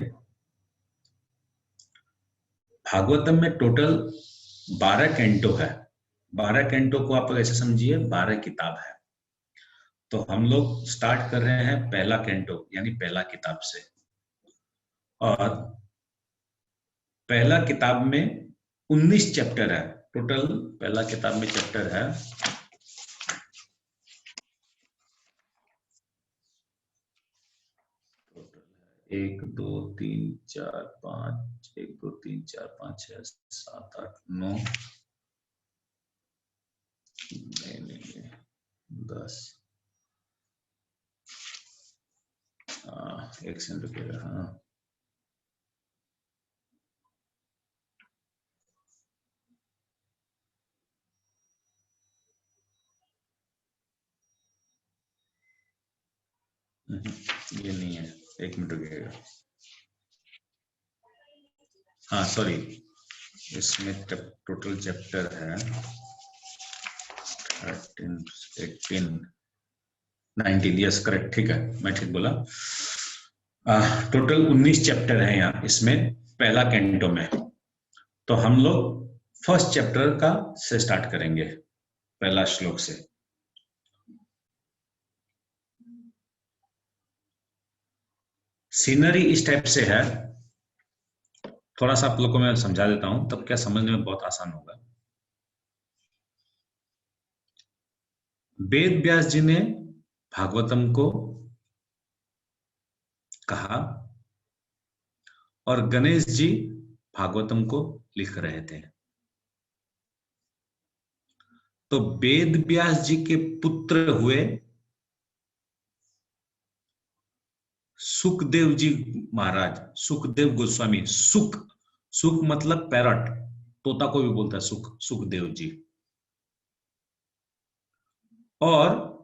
भागवतम में टोटल 12 कैंटो है। 12 कैंटो को आप लोग ऐसे समझिए 12 किताब है। तो हम लोग स्टार्ट कर रहे हैं पहला कैंटो यानी पहला किताब से, और पहला किताब में 19 चैप्टर है टोटल। पहला किताब में चैप्टर है 1 2 3 4 5 1 2 3 4 5 6 7 8 9 नहीं 10 एक सेकंड रुकिएगा। हाँ ये नहीं है, 1 मिनट रुकिएगा। हाँ सॉरी, इसमें टोटल चैप्टर है 13 18 19। यस करेक्ट, ठीक है, मैं ठीक बोला। टोटल 19 चैप्टर है यहाँ इसमें पहला कैंटो में। तो हम लोग फर्स्ट चैप्टर का से स्टार्ट करेंगे, पहला श्लोक से। सीनरी इस टाइप से है, थोड़ा सा आप लोग को मैं समझा देता हूं, तब क्या समझने में बहुत आसान होगा। वेद व्यास जी ने भागवतम को कहा और गणेश जी भागवतम को लिख रहे थे। तो वेद व्यास जी के पुत्र हुए सुखदेव जी महाराज, सुखदेव गोस्वामी। सुख मतलब पैरट, तोता को भी बोलता है सुख, सुखदेव जी। और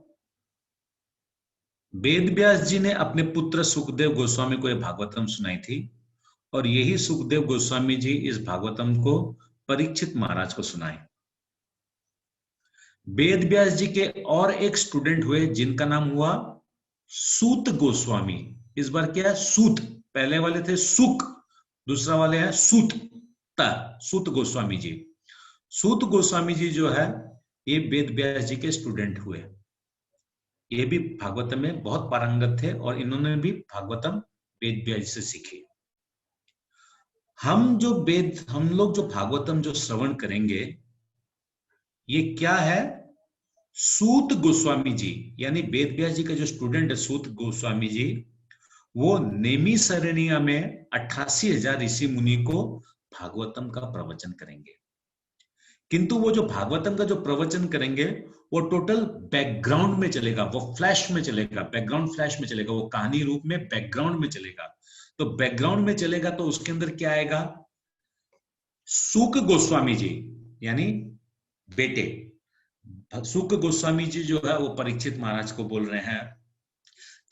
वेद व्यास जी ने अपने पुत्र सुखदेव गोस्वामी को यह भागवतम सुनाई थी, और यही सुखदेव गोस्वामी जी इस भागवतम को परीक्षित महाराज को सुनाए। वेद व्यास जी के और एक स्टूडेंट हुए जिनका नाम हुआ सूत गोस्वामी। इस बार क्या है? सूत। पहले वाले थे सुख, दूसरा वाले हैं सूत। सूत गोस्वामी जी। सूत गोस्वामी जी जो है ये वेद व्यास जी के स्टूडेंट हुए। ये भी भागवतम में बहुत पारंगत थे और इन्होंने भी भागवतम वेद व्यास जी से सीखी। हम लोग जो भागवतम जो श्रवण करेंगे, ये क्या है? सूत गोस्वामी जी, यानी वेद व्यास जी का जो स्टूडेंट है सूत गोस्वामी जी, वो नेमिसरण्य में 88,000 ऋषि मुनि को भागवतम का प्रवचन करेंगे। किंतु वो जो भागवतम का जो प्रवचन करेंगे वो टोटल बैकग्राउंड में चलेगा, वो फ्लैश में चलेगा, बैकग्राउंड फ्लैश में चलेगा, वो कहानी रूप में बैकग्राउंड में चलेगा। तो बैकग्राउंड में चलेगा तो उसके अंदर क्या आएगा? सुख गोस्वामी जी यानी बेटे, सुख गोस्वामी जी जो है वो परीक्षित महाराज को बोल रहे हैं।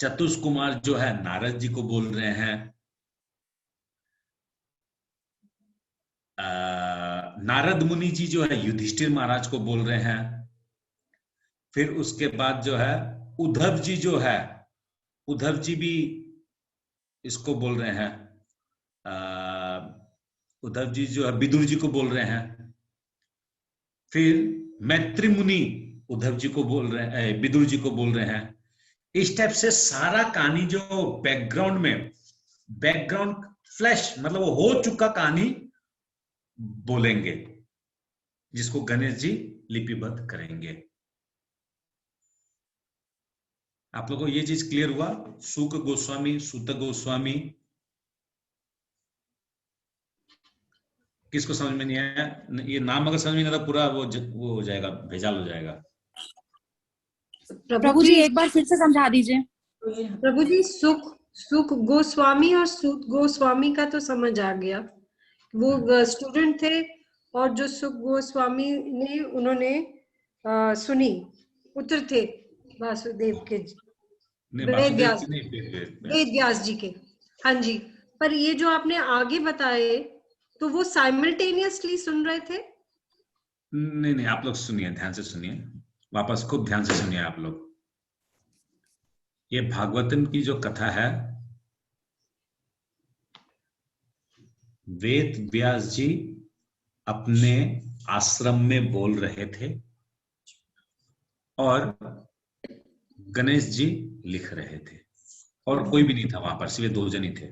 चतुष कुमार जो है नारद जी को बोल रहे हैं। नारद मुनि जी जो है युधिष्ठिर महाराज को बोल रहे हैं। फिर उसके बाद जो है उद्धव जी जो है, उद्धव जी भी इसको बोल रहे हैं। उद्धव जी जो है विदुर जी को बोल रहे हैं। फिर मैत्री मुनि उद्धव जी को बोल रहे हैं, विदुर जी को बोल रहे हैं। इस टाइप से सारा कहानी जो बैकग्राउंड में, बैकग्राउंड फ्लैश मतलब वो हो चुका कहानी बोलेंगे, जिसको गणेश जी लिपिबद्ध करेंगे। आप लोगों को ये चीज क्लियर हुआ? सुख गोस्वामी, सूत गोस्वामी, किसको समझ में नहीं आया? ये नाम अगर समझ में नहीं आता पूरा वो हो जाएगा, भेजाल हो जाएगा। प्रभु जी एक बार फिर से समझा दीजिए। प्रभु जी, सुख गोस्वामी और सूत गोस्वामी का तो समझ आ गया, वो स्टूडेंट थे। और जो सुख गोस्वामी ने उन्होंने सुनी, पुत्र थे वासुदेव के, वेद व्यास जी के। हाँ जी, पर ये जो आपने आगे बताए तो वो साइमल्टेनियसली सुन रहे थे? नहीं, आप लोग सुनिए, ध्यान से सुनिए, वापस खूब ध्यान से सुनिए आप लोग। ये भागवतम की जो कथा है, वेद व्यास जी अपने आश्रम में बोल रहे थे और गणेश जी लिख रहे थे, और कोई भी नहीं था वहां पर, सिर्फ 2 जन ही थे।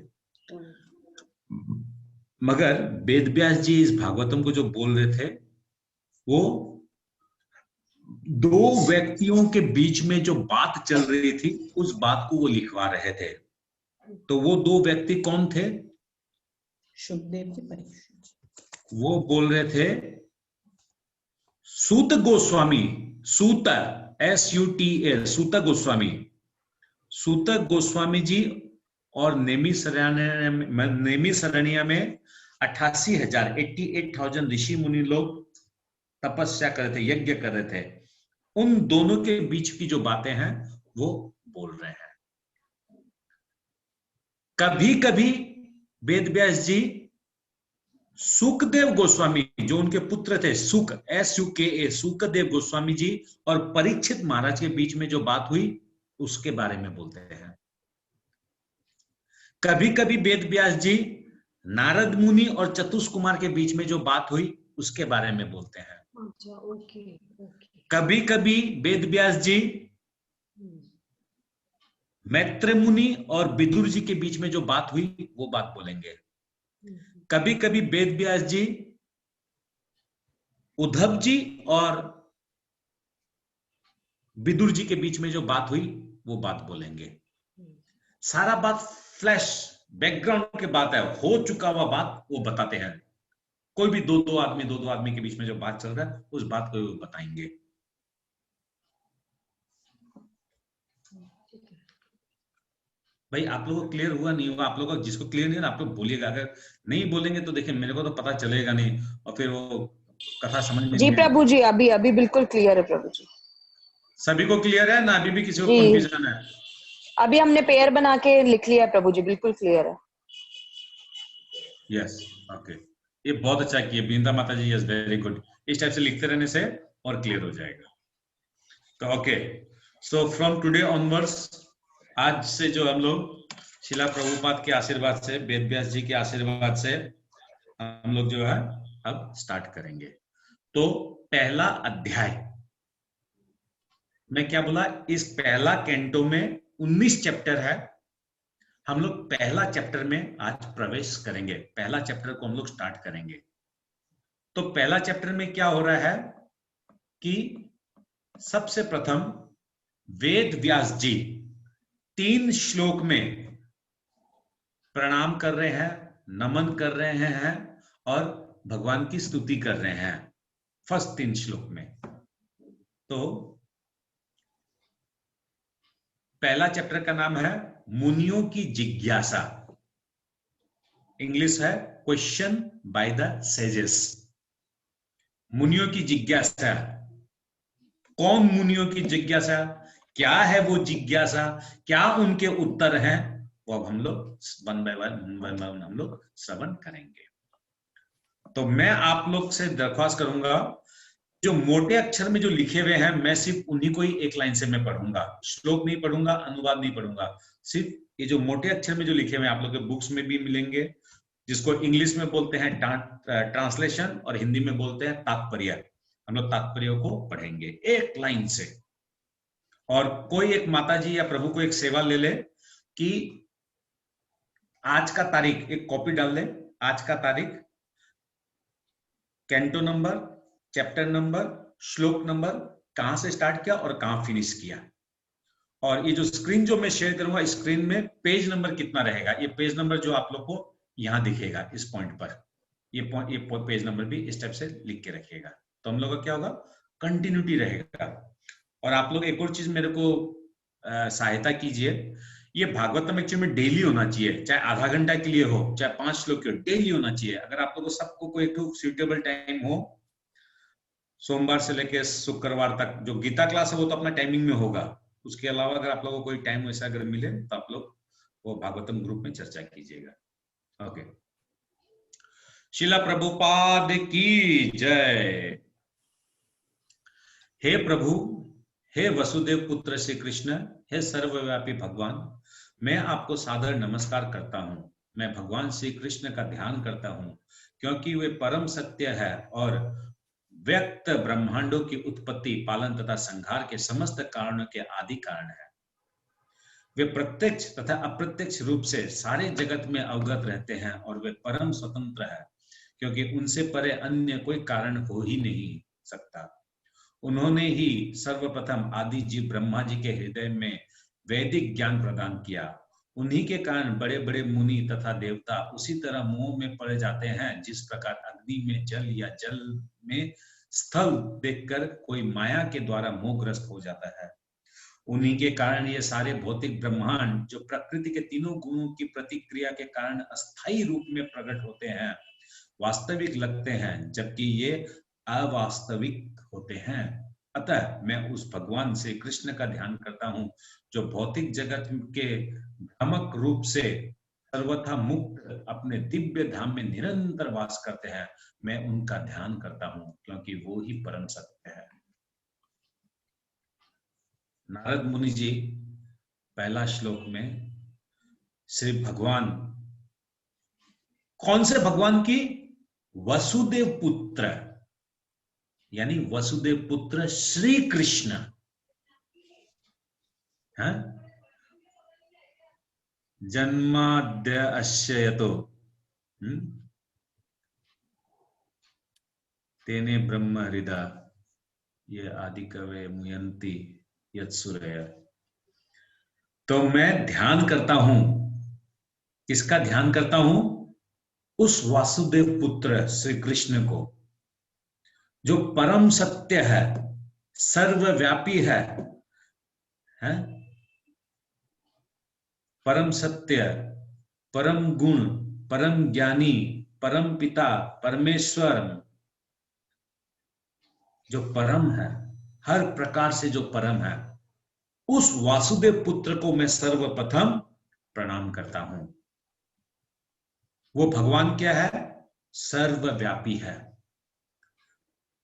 मगर वेद व्यास जी इस भागवतम को जो बोल रहे थे, वो 2 व्यक्तियों के बीच में जो बात चल रही थी उस बात को वो लिखवा रहे थे। तो वो 2 व्यक्ति कौन थे? सुखदेव जी, परीक्षित। वो बोल रहे थे सूत गोस्वामी, सूत SUTA, सूत गोस्वामी। सूत गोस्वामी जी और नेमिसरण्य में 88,000 ऋषि मुनि लोग तपस्या कर रहे थे, यज्ञ कर रहे थे। उन दोनों के बीच की जो बातें हैं वो बोल रहे हैं। कभी कभी वेद व्यास जी सुखदेव गोस्वामी, जो उनके पुत्र थे, सुख SUKA, सुखदेव गोस्वामी जी और परीक्षित महाराज के बीच में जो बात हुई उसके बारे में बोलते हैं। कभी कभी वेद व्यास जी नारद मुनि और चतुष कुमार के बीच में जो बात हुई उसके बारे में बोलते हैं। अच्छा, ओके। कभी कभी वेद व्यास जी मैत्री मुनि और विदुर जी के बीच में जो बात हुई वो बात बोलेंगे। कभी कभी वेद व्यास जी उद्धव जी और विदुर जी के बीच में जो बात हुई वो बात बोलेंगे। सारा बात फ्लैश बैकग्राउंड की बात है, हो चुका हुआ बात वो बताते हैं। कोई भी दो आदमी के बीच में जो बात चल रहा है उस बात को वो बताएंगे। भाई आप लोगों को क्लियर हुआ नहीं हुआ? आप लोगों को जिसको क्लियर नहीं है आप लोग बोलिएगा, अगर नहीं बोलेंगे तो देखिए मेरे को तो पता चलेगा नहीं और फिर वो कथा समझ में जी नहीं प्रभु आएगी। जी, अभी अभी बिल्कुल क्लियर है प्रभु जी। सभी को क्लियर है ना? अभी भी किसी को जी। कंफ्यूजन है? अभी हमने पेयर बना के लिख लिया है प्रभु जी, बिल्कुल क्लियर है। यस, ओके, ये बहुत अच्छा किया वृंदा माता जी, यस वेरी गुड। इस टाइप से लिखते रहने से और क्लियर हो जाएगा। तो okay, so from today onwards, आज से जो हम लोग शिला प्रभुपाद के आशीर्वाद से, वेद व्यास जी के आशीर्वाद से हम लोग जो है अब स्टार्ट करेंगे। तो पहला अध्याय, मैं क्या बोला, इस पहला कैंटो में 19 चैप्टर है। हम लोग पहला चैप्टर में आज प्रवेश करेंगे, पहला चैप्टर को हम लोग स्टार्ट करेंगे। तो पहला चैप्टर में क्या हो रहा है कि सबसे प्रथम वेद व्यास जी 3 श्लोक में प्रणाम कर रहे हैं, नमन कर रहे हैं और भगवान की स्तुति कर रहे हैं फर्स्ट 3 श्लोक में। तो पहला चैप्टर का नाम है मुनियों की जिज्ञासा, इंग्लिश है क्वेश्चन बाय द सेजेस। मुनियों की जिज्ञासा, कौन मुनियों की जिज्ञासा, क्या है वो जिज्ञासा, क्या उनके उत्तर हैं, वो अब हम लोग वन बाय वन हम लोग श्रवण करेंगे। तो मैं आप लोग से दरख्वास्त करूंगा, जो मोटे अक्षर में जो लिखे हुए हैं मैं सिर्फ उन्हीं को ही एक लाइन से मैं पढ़ूंगा, श्लोक नहीं पढ़ूंगा, अनुवाद नहीं पढ़ूंगा। सिर्फ ये जो मोटे अक्षर में जो लिखे हुए हैं आप लोग के बुक्स में भी मिलेंगे, जिसको इंग्लिश में बोलते हैं ट्रांसलेशन और हिंदी में बोलते हैं तात्पर्य। हम लोग तात्पर्य को पढ़ेंगे एक लाइन से। और कोई एक माताजी या प्रभु को एक सेवा ले ले कि आज का तारीख एक कॉपी डाल ले, आज का तारीख, कैंटो नंबर, चैप्टर नंबर, श्लोक नंबर, कहां से स्टार्ट किया और कहां फिनिश किया। और ये जो स्क्रीन जो मैं शेयर करूंगा, स्क्रीन में पेज नंबर कितना रहेगा, ये पेज नंबर जो आप लोग को यहां दिखेगा इस पॉइंट पर, ये पेज नंबर भी इस टाइप से लिख के रखिएगा। तो हम लोग का क्या होगा, कंटिन्यूटी रहेगा। और आप लोग एक और चीज मेरे को सहायता कीजिए, ये भागवतम एक्चुअली में डेली होना चाहिए, चाहे आधा घंटा के लिए हो, चाहे 5 श्लोक के हो, डेली होना चाहिए। अगर आप लोग को सबको कोई सुइटेबल टाइम हो, सोमवार से लेकर शुक्रवार तक जो गीता क्लास है वो तो अपना टाइमिंग में होगा, उसके अलावा अगर आप लोगों को कोई टाइम वैसा अगर मिले तो आप लोग वो भागवतम ग्रुप में चर्चा कीजिएगा। ओके, शिला प्रभुपाद की जय। हे प्रभु, हे वसुदेव पुत्र श्री कृष्ण, हे सर्वव्यापी भगवान, मैं आपको सादर नमस्कार करता हूँ। मैं भगवान श्री कृष्ण का ध्यान करता हूँ क्योंकि वे परम सत्य है और व्यक्त ब्रह्मांडों की उत्पत्ति, पालन तथा संहार के समस्त कारणों के आदि कारण है। वे प्रत्यक्ष तथा अप्रत्यक्ष रूप से सारे जगत में अवगत रहते हैं और वे परम स्वतंत्र है क्योंकि उनसे परे अन्य कोई कारण हो ही नहीं सकता। उन्होंने ही सर्वप्रथम आदि जीव ब्रह्मा जी के हृदय में वैदिक ज्ञान प्रदान किया। उन्हीं के कारण बड़े बड़े मुनि तथा देवता उसी तरह मोह में पड़ जाते हैं जिस प्रकार अग्नि में जल या जल में स्थल देखकर कोई माया के द्वारा मोहग्रस्त हो जाता है। उन्हीं के कारण ये सारे भौतिक ब्रह्मांड जो प्रकृति के तीनों गुणों की प्रतिक्रिया के कारण अस्थायी रूप में प्रकट होते हैं, वास्तविक लगते हैं, जबकि ये अवास्तविक होते हैं। अतः मैं उस भगवान से कृष्ण का ध्यान करता हूँ जो भौतिक जगत के भ्रामक रूप से सर्वथा मुक्त अपने दिव्य धाम में निरंतर वास करते हैं। मैं उनका ध्यान करता हूँ क्योंकि वो ही परम सत्य है। नारद मुनि जी पहला श्लोक में श्री भगवान, कौन से भगवान की, वसुदेव पुत्र, यानी वसुदेव पुत्र श्री कृष्ण, है जन्माद्य अश्यतो तेने ब्रह्म हृदय ये आदि कवे मुयंती यत्सुरय। तो मैं ध्यान करता हूं, किसका ध्यान करता हूं, उस वासुदेव पुत्र श्री कृष्ण को जो परम सत्य है, सर्वव्यापी है, परम सत्य, परम गुण, परम ज्ञानी, परम पिता, परमेश्वर, जो परम है, हर प्रकार से जो परम है, उस वासुदेव पुत्र को मैं सर्वप्रथम प्रणाम करता हूं। वो भगवान क्या है? सर्वव्यापी है,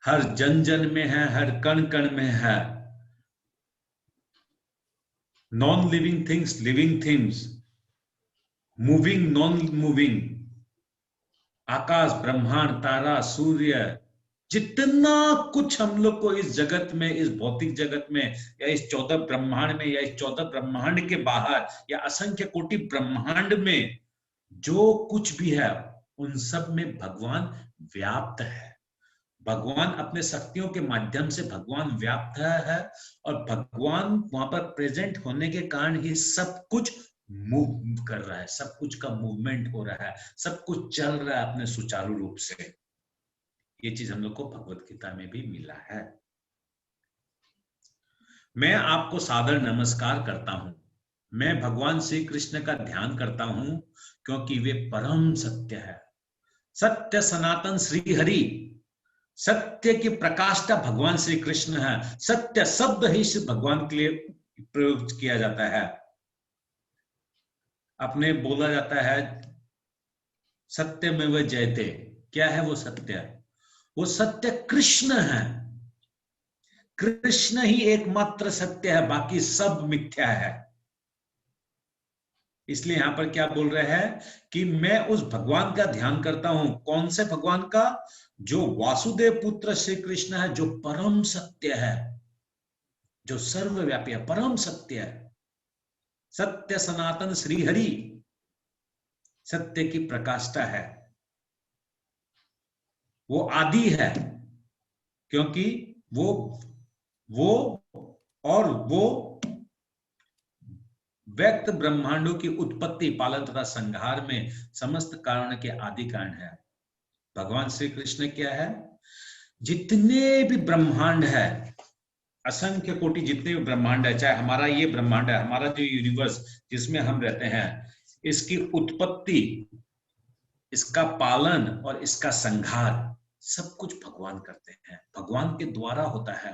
हर जन जन में है, हर कण कण में है। Non living things, living things, moving, non moving, आकाश, ब्रह्मांड, तारा, सूर्य, जितना कुछ हम लोग को इस जगत में, इस भौतिक जगत में, या इस 14 ब्रह्मांड में, या इस 14 ब्रह्मांड के बाहर, या असंख्य कोटि ब्रह्मांड में जो कुछ भी है, उन सब में भगवान व्याप्त है। भगवान अपने शक्तियों के माध्यम से भगवान व्याप्त है, और भगवान वहां पर प्रेजेंट होने के कारण ही सब कुछ मूव कर रहा है, सब कुछ का मूवमेंट हो रहा है, सब कुछ चल रहा है अपने सुचारू रूप से। ये चीज हम लोग को भगवत गीता में भी मिला है। मैं आपको सादर नमस्कार करता हूं। मैं भगवान श्री कृष्ण का ध्यान करता हूं, क्योंकि वे परम सत्य है। सत्य सनातन श्री हरि, सत्य की प्रकाष्ठा भगवान श्री कृष्ण है। सत्य शब्द ही सिर्फ भगवान के लिए प्रयोग किया जाता है। अपने बोला जाता है सत्य में वह जयते। क्या है वो सत्य? वो सत्य कृष्ण है। कृष्ण ही एकमात्र सत्य है, बाकी सब मिथ्या है। इसलिए यहां पर क्या बोल रहे हैं कि मैं उस भगवान का ध्यान करता हूं। कौन से भगवान का? जो वासुदेव पुत्र श्री कृष्ण है, जो परम सत्य है, जो सर्वव्यापी है, परम सत्य है। सत्य सनातन श्री हरि, सत्य की प्रकाष्ठा है। वो आदि है, क्योंकि वो और वो व्यक्त ब्रह्मांडों की उत्पत्ति, पालन तथा संहार में समस्त कारण के आदि कारण है। भगवान श्री कृष्ण क्या है? जितने भी ब्रह्मांड है, असंख्य कोटि जितने भी ब्रह्मांड है, चाहे हमारा ये ब्रह्मांड है, हमारा जो यूनिवर्स जिसमें हम रहते हैं, इसकी उत्पत्ति, इसका पालन और इसका संहार सब कुछ भगवान करते हैं, भगवान के द्वारा होता है।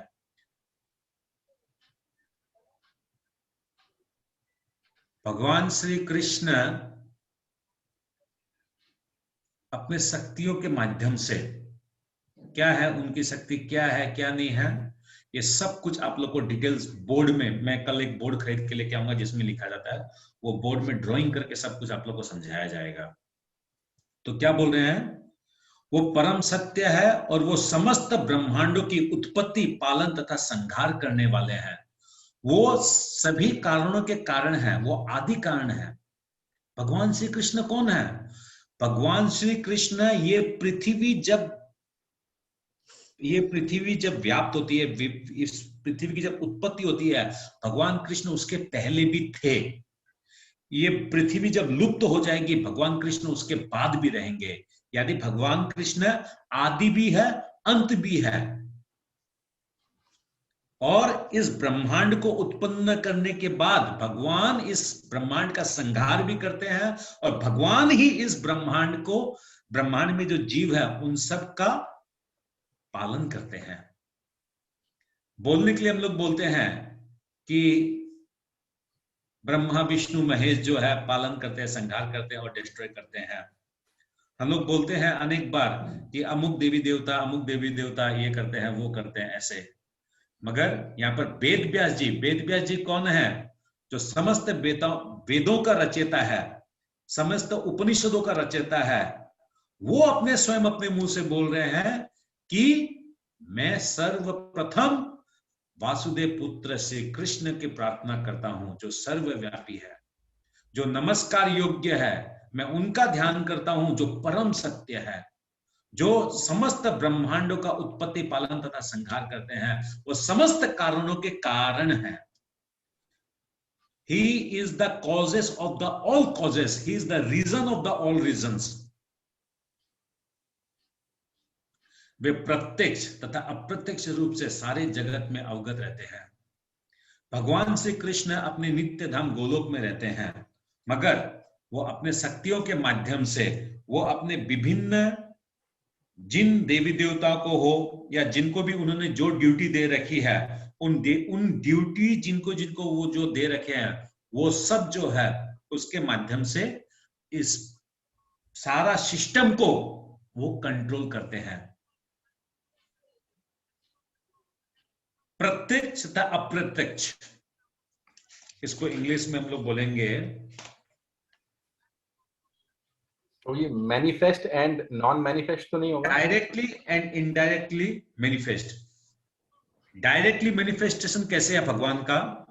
भगवान श्री कृष्ण अपने शक्तियों के माध्यम से, क्या है उनकी शक्ति, क्या है क्या नहीं है, ये सब कुछ आप लोग को डिटेल्स बोर्ड में, मैं कल एक बोर्ड खरीद के लेके आऊंगा जिसमें लिखा जाता है, वो बोर्ड में ड्राइंग करके सब कुछ आप लोग को समझाया जाएगा। तो क्या बोल रहे हैं? वो परम सत्य है और वो समस्त ब्रह्मांडों की उत्पत्ति, पालन तथा संहार करने वाले हैं। वो सभी कारणों के कारण है, वो आदि कारण है। भगवान श्री कृष्ण कौन है? भगवान श्री कृष्ण ये पृथ्वी जब व्याप्त होती है, इस पृथ्वी की जब उत्पत्ति होती है, भगवान कृष्ण उसके पहले भी थे। ये पृथ्वी जब लुप्त हो जाएगी, भगवान कृष्ण उसके बाद भी रहेंगे। यानी भगवान कृष्ण आदि भी है, अंत भी है। और इस ब्रह्मांड को उत्पन्न करने के बाद भगवान इस ब्रह्मांड का संहार भी करते हैं, और भगवान ही इस ब्रह्मांड में जो जीव है उन सब का पालन करते हैं। बोलने के लिए हम लोग बोलते हैं कि ब्रह्मा विष्णु महेश जो है पालन करते हैं, संहार करते हैं और डिस्ट्रॉय करते हैं। हम लोग बोलते हैं अनेक बार कि अमुक देवी देवता ये करते हैं, वो करते हैं, ऐसे। मगर यहाँ पर वेद व्यास जी कौन है? जो समस्त वेदों का रचयिता है, समस्त उपनिषदों का रचयिता है। वो स्वयं अपने मुंह से बोल रहे हैं कि मैं सर्वप्रथम वासुदेव पुत्र से कृष्ण की प्रार्थना करता हूं, जो सर्वव्यापी है, जो नमस्कार योग्य है। मैं उनका ध्यान करता हूं जो परम सत्य है, जो समस्त ब्रह्मांडों का उत्पत्ति, पालन तथा संहार करते हैं। वो समस्त कारणों के कारण है। He is the causes of the all causes. He is the reason of the all reasons. वे प्रत्यक्ष तथा अप्रत्यक्ष रूप से सारे जगत में अवगत रहते हैं। भगवान श्री कृष्ण अपने नित्य धाम गोलोक में रहते हैं, मगर वो अपने शक्तियों के माध्यम से वो अपने विभिन्न जिन देवी देवता को हो या जिनको भी उन्होंने जो ड्यूटी दे रखी है, उन ड्यूटी जिनको जिनको वो जो दे रखे हैं, वो सब जो है उसके माध्यम से इस सारा सिस्टम को वो कंट्रोल करते हैं। प्रत्यक्ष तथा अप्रत्यक्ष, इसको इंग्लिश में हम लोग बोलेंगे, तो ये मैनिफेस्ट एंड नॉन मैनिफेस्ट तो नहीं होगा? Directly and indirectly manifest. Directly manifestation कैसे है भगवान का,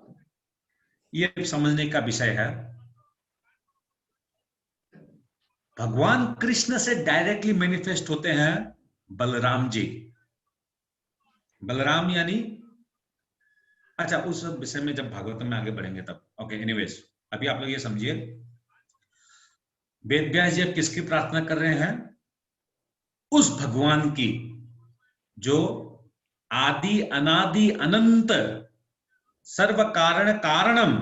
ये समझने का विषय है। भगवान कृष्ण से डायरेक्टली मैनिफेस्ट होते हैं बलराम जी। बलराम यानी, अच्छा उस विषय में जब भागवत में आगे बढ़ेंगे तब। ओके, एनीवेज अभी आप लोग ये समझिए, वेद व्यास जी किसकी प्रार्थना कर रहे हैं? उस भगवान की जो आदि अनादि अनंत सर्व कारण कारणम,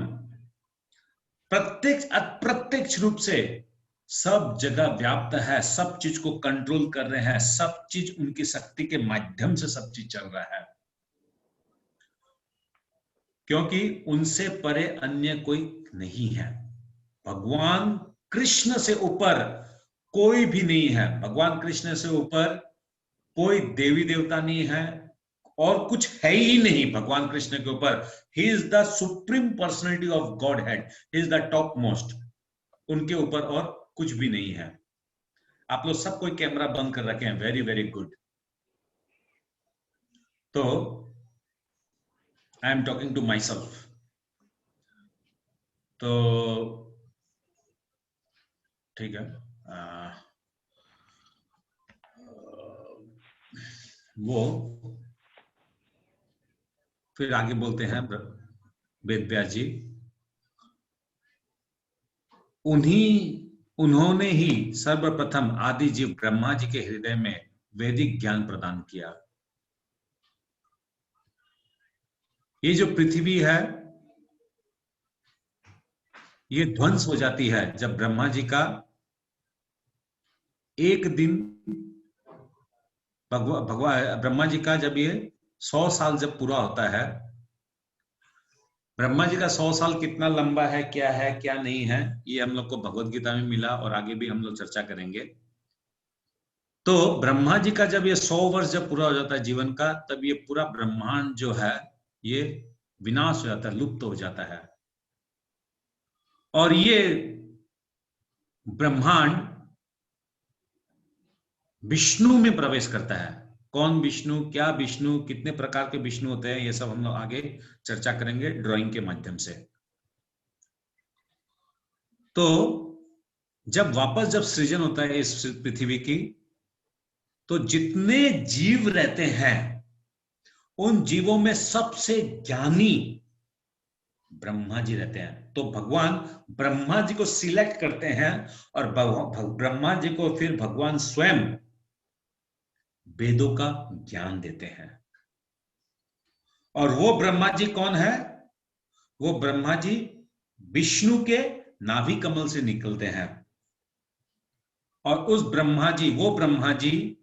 प्रत्यक्ष अप्रत्यक्ष रूप से सब जगह व्याप्त है, सब चीज को कंट्रोल कर रहे हैं, सब चीज उनकी शक्ति के माध्यम से सब चीज चल रहा है, क्योंकि उनसे परे अन्य कोई नहीं है। भगवान कृष्ण से ऊपर कोई भी नहीं है। भगवान कृष्ण से ऊपर कोई देवी देवता नहीं है और कुछ है ही नहीं भगवान कृष्ण के ऊपर। He is the supreme personality of God head, he is the top most. उनके ऊपर और कुछ भी नहीं है। आप लोग सब कोई कैमरा बंद कर रखे हैं, वेरी वेरी गुड। तो I am talking to myself. तो ठीक है, वो फिर आगे बोलते हैं वेद व्यास जी, उन्होंने ही सर्वप्रथम आदि जीव ब्रह्मा जी के हृदय में वैदिक ज्ञान प्रदान किया। ये जो पृथ्वी है ये ध्वंस हो जाती है जब ब्रह्मा जी का एक दिन ब्रह्मा जी का जब ये 100 साल जब पूरा होता है। ब्रह्मा जी का 100 साल कितना लंबा है, क्या है क्या नहीं है, ये हम लोग को भगवत गीता में मिला और आगे भी हम लोग चर्चा करेंगे। तो ब्रह्मा जी का जब ये 100 वर्ष जब पूरा हो जाता है जीवन का, तब ये पूरा ब्रह्मांड जो है ये विनाश हो जाता है, लुप्त हो जाता है। और ये ब्रह्मांड विष्णु में प्रवेश करता है। कौन विष्णु, क्या विष्णु, कितने प्रकार के विष्णु होते हैं, ये सब हम लोग आगे चर्चा करेंगे ड्राइंग के माध्यम से। तो जब वापस जब सृजन होता है इस पृथ्वी की, तो जितने जीव रहते हैं उन जीवों में सबसे ज्ञानी ब्रह्मा जी रहते हैं। तो भगवान ब्रह्मा जी को सिलेक्ट करते हैं और ब्रह्मा जी को फिर भगवान स्वयं वेदों का ज्ञान देते हैं। और वो ब्रह्मा जी कौन है? वो ब्रह्मा जी विष्णु के नाभि कमल से निकलते हैं। और उस ब्रह्मा जी, वो ब्रह्मा जी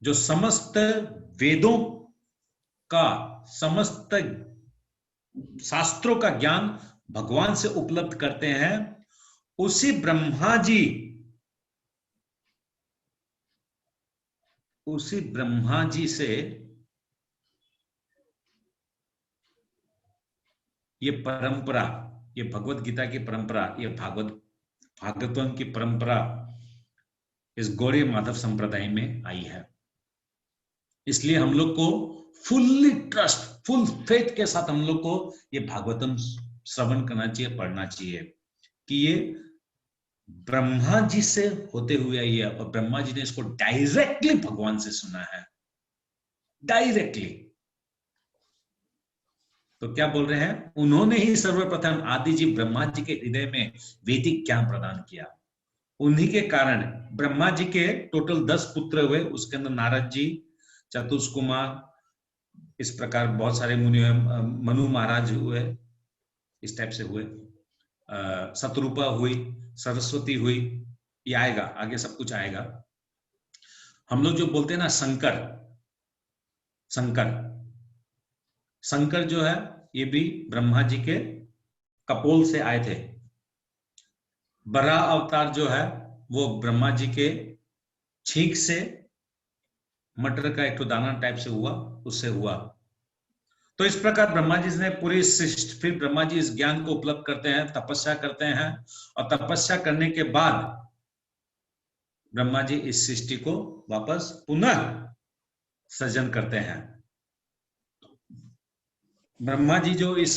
जो समस्त वेदों का, समस्त शास्त्रों का ज्ञान भगवान से उपलब्ध करते हैं, उसी ब्रह्मा जी से ये परंपरा, ये भगवत गीता की परंपरा, ये भागवतम की परंपरा इस गौड़ीय माधव संप्रदाय में आई है। इसलिए हम लोग को फुल्ली ट्रस्ट, फुल फेथ के साथ हम लोग को ये भागवतम श्रवण करना चाहिए, पढ़ना चाहिए कि ये ब्रह्मा जी से होते हुए आई है और ब्रह्मा जी ने इसको डायरेक्टली भगवान से सुना है, डायरेक्टली। तो क्या बोल रहे हैं? उन्होंने ही सर्वप्रथम आदि जी ब्रह्मा जी के हृदय में वैदिक ज्ञान प्रदान किया। उन्हीं के कारण ब्रह्मा जी के टोटल 10 पुत्र हुए, उसके अंदर नारद जी, चतुष्कुमार, इस प्रकार बहुत सारे मुनि, मनु महाराज हुए, इस टाइप से हुए। शतरूपा हुई, सरस्वती हुई, ये आएगा आगे, सब कुछ आएगा। हम लोग जो बोलते हैं ना शंकर, शंकर शंकर जो है ये भी ब्रह्मा जी के कपोल से आए थे। बराह अवतार जो है वो ब्रह्मा जी के छींक से, मटर का एक तो दाना टाइप से हुआ, उससे हुआ। तो इस प्रकार ब्रह्मा जी ने पूरी सृष्टि, फिर ब्रह्मा जी इस ज्ञान को उपलब्ध करते हैं, तपस्या करते हैं, और तपस्या करने के बाद ब्रह्मा जी इस सृष्टि को वापस पुनः सृजन करते हैं। ब्रह्मा जी जो इस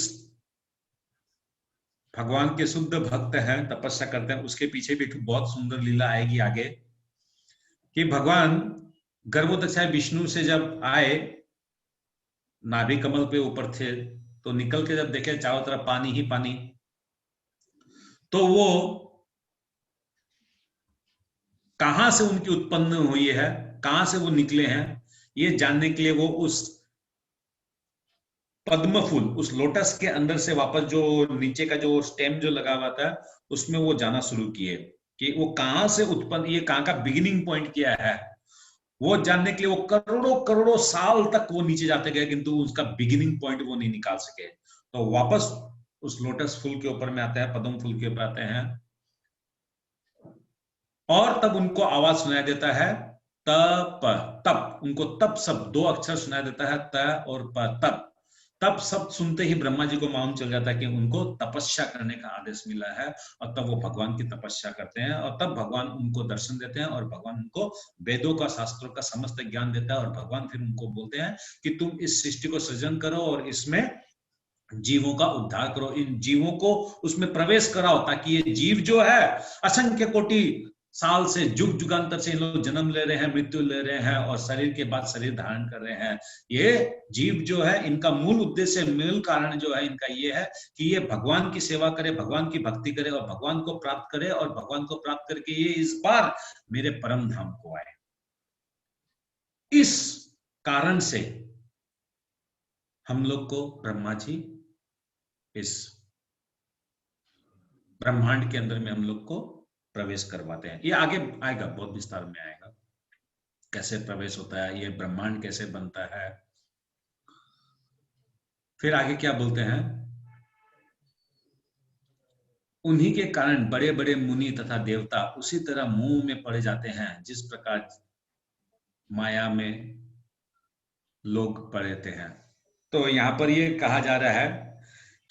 भगवान के शुद्ध भक्त हैं, तपस्या करते हैं, उसके पीछे भी बहुत सुंदर लीला आएगी आगे, कि भगवान गर्भोदक्षाय विष्णु से जब आए, नाभि कमल पे ऊपर थे, तो निकल के जब देखे चारों तरफ पानी ही पानी, तो वो कहां से उनकी उत्पन्न हुई है, कहां से वो निकले हैं, ये जानने के लिए वो उस पद्म फूल, उस लोटस के अंदर से वापस जो नीचे का जो स्टेम जो लगा हुआ था, उसमें वो जाना शुरू किए कि वो कहां से उत्पन्न, ये कहां का बिगिनिंग पॉइंट क्या है, वो जानने के लिए वो करोड़ों करोड़ों साल तक वो नीचे जाते गए, किंतु उसका बिगिनिंग पॉइंट वो नहीं निकाल सके। तो वापस उस लोटस फूल के ऊपर में आते हैं, पद्म फूल के ऊपर आते हैं, और तब उनको आवाज सुनाई देता है तप, तप, उनको तप शब्द, दो अक्षर सुनाई देता है, त और प, तप। तब शब्द सुनते ही ब्रह्मा जी को मालूम चल जाता है कि उनको तपस्या करने का आदेश मिला है, और तब वो भगवान की तपस्या करते हैं, और तब भगवान उनको दर्शन देते हैं, और भगवान उनको वेदों का, शास्त्रों का समस्त ज्ञान देता है, और भगवान फिर उनको बोलते हैं कि तुम इस सृष्टि को सृजन करो और इसमें जीवों का उद्धार करो, इन जीवों को उसमें प्रवेश कराओ, ताकि ये जीव जो है असंख्य कोटि साल से, जुग जुगांतर से इन लोग जन्म ले रहे हैं, मृत्यु ले रहे हैं, और शरीर के बाद शरीर धारण कर रहे हैं। ये जीव जो है, इनका मूल उद्देश्य, मूल कारण जो है इनका ये है कि ये भगवान की सेवा करे, भगवान की भक्ति करे, और भगवान को प्राप्त करे, और भगवान को प्राप्त करके ये इस बार मेरे परम धाम को आए। इस कारण से हम लोग को ब्रह्मा जी इस ब्रह्मांड के अंदर में हम लोग को प्रवेश करवाते हैं। ये आगे आएगा, बहुत विस्तार में आएगा, कैसे प्रवेश होता है, ये ब्रह्मांड कैसे बनता है। फिर आगे क्या बोलते हैं, उन्हीं के कारण बड़े बड़े मुनि तथा देवता उसी तरह मुंह में पड़े जाते हैं, जिस प्रकार माया में लोग पड़ते हैं। तो यहाँ पर ये कहा जा रहा है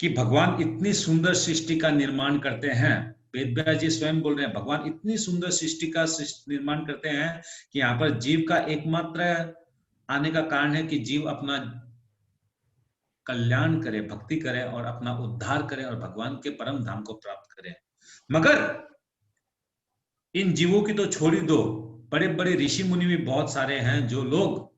कि भगवान इतनी सुंदर सृष्टि का निर्माण करते हैं, वेद व्यास जी स्वयं बोल रहे हैं, भगवान इतनी सुंदर सृष्टि का निर्माण करते हैं कि यहाँ पर जीव का एकमात्र आने का कारण है कि जीव अपना कल्याण करे, भक्ति करे, और अपना उद्धार करे, और भगवान के परम धाम को प्राप्त करे। मगर इन जीवों की तो छोड़ी दो, बड़े बड़े ऋषि मुनि भी बहुत सारे हैं, जो लोग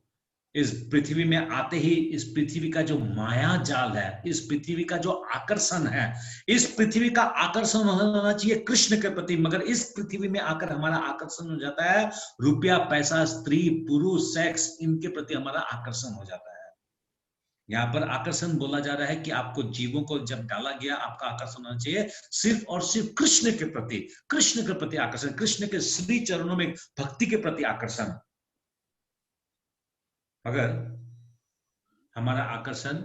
इस पृथ्वी में आते ही इस पृथ्वी का जो माया जाल है, इस पृथ्वी का जो आकर्षण है, इस पृथ्वी का आकर्षण होना चाहिए कृष्ण के प्रति, मगर इस पृथ्वी में आकर हमारा आकर्षण हो जाता है रुपया, पैसा, स्त्री, पुरुष, सेक्स, इनके प्रति हमारा आकर्षण हो जाता है। यहाँ पर आकर्षण बोला जा रहा है कि आपको जीवों को जब डाला गया, आपका आकर्षण होना चाहिए सिर्फ और सिर्फ कृष्ण के प्रति, कृष्ण के प्रति आकर्षण, कृष्ण के श्री चरणों में भक्ति के प्रति आकर्षण। अगर हमारा आकर्षण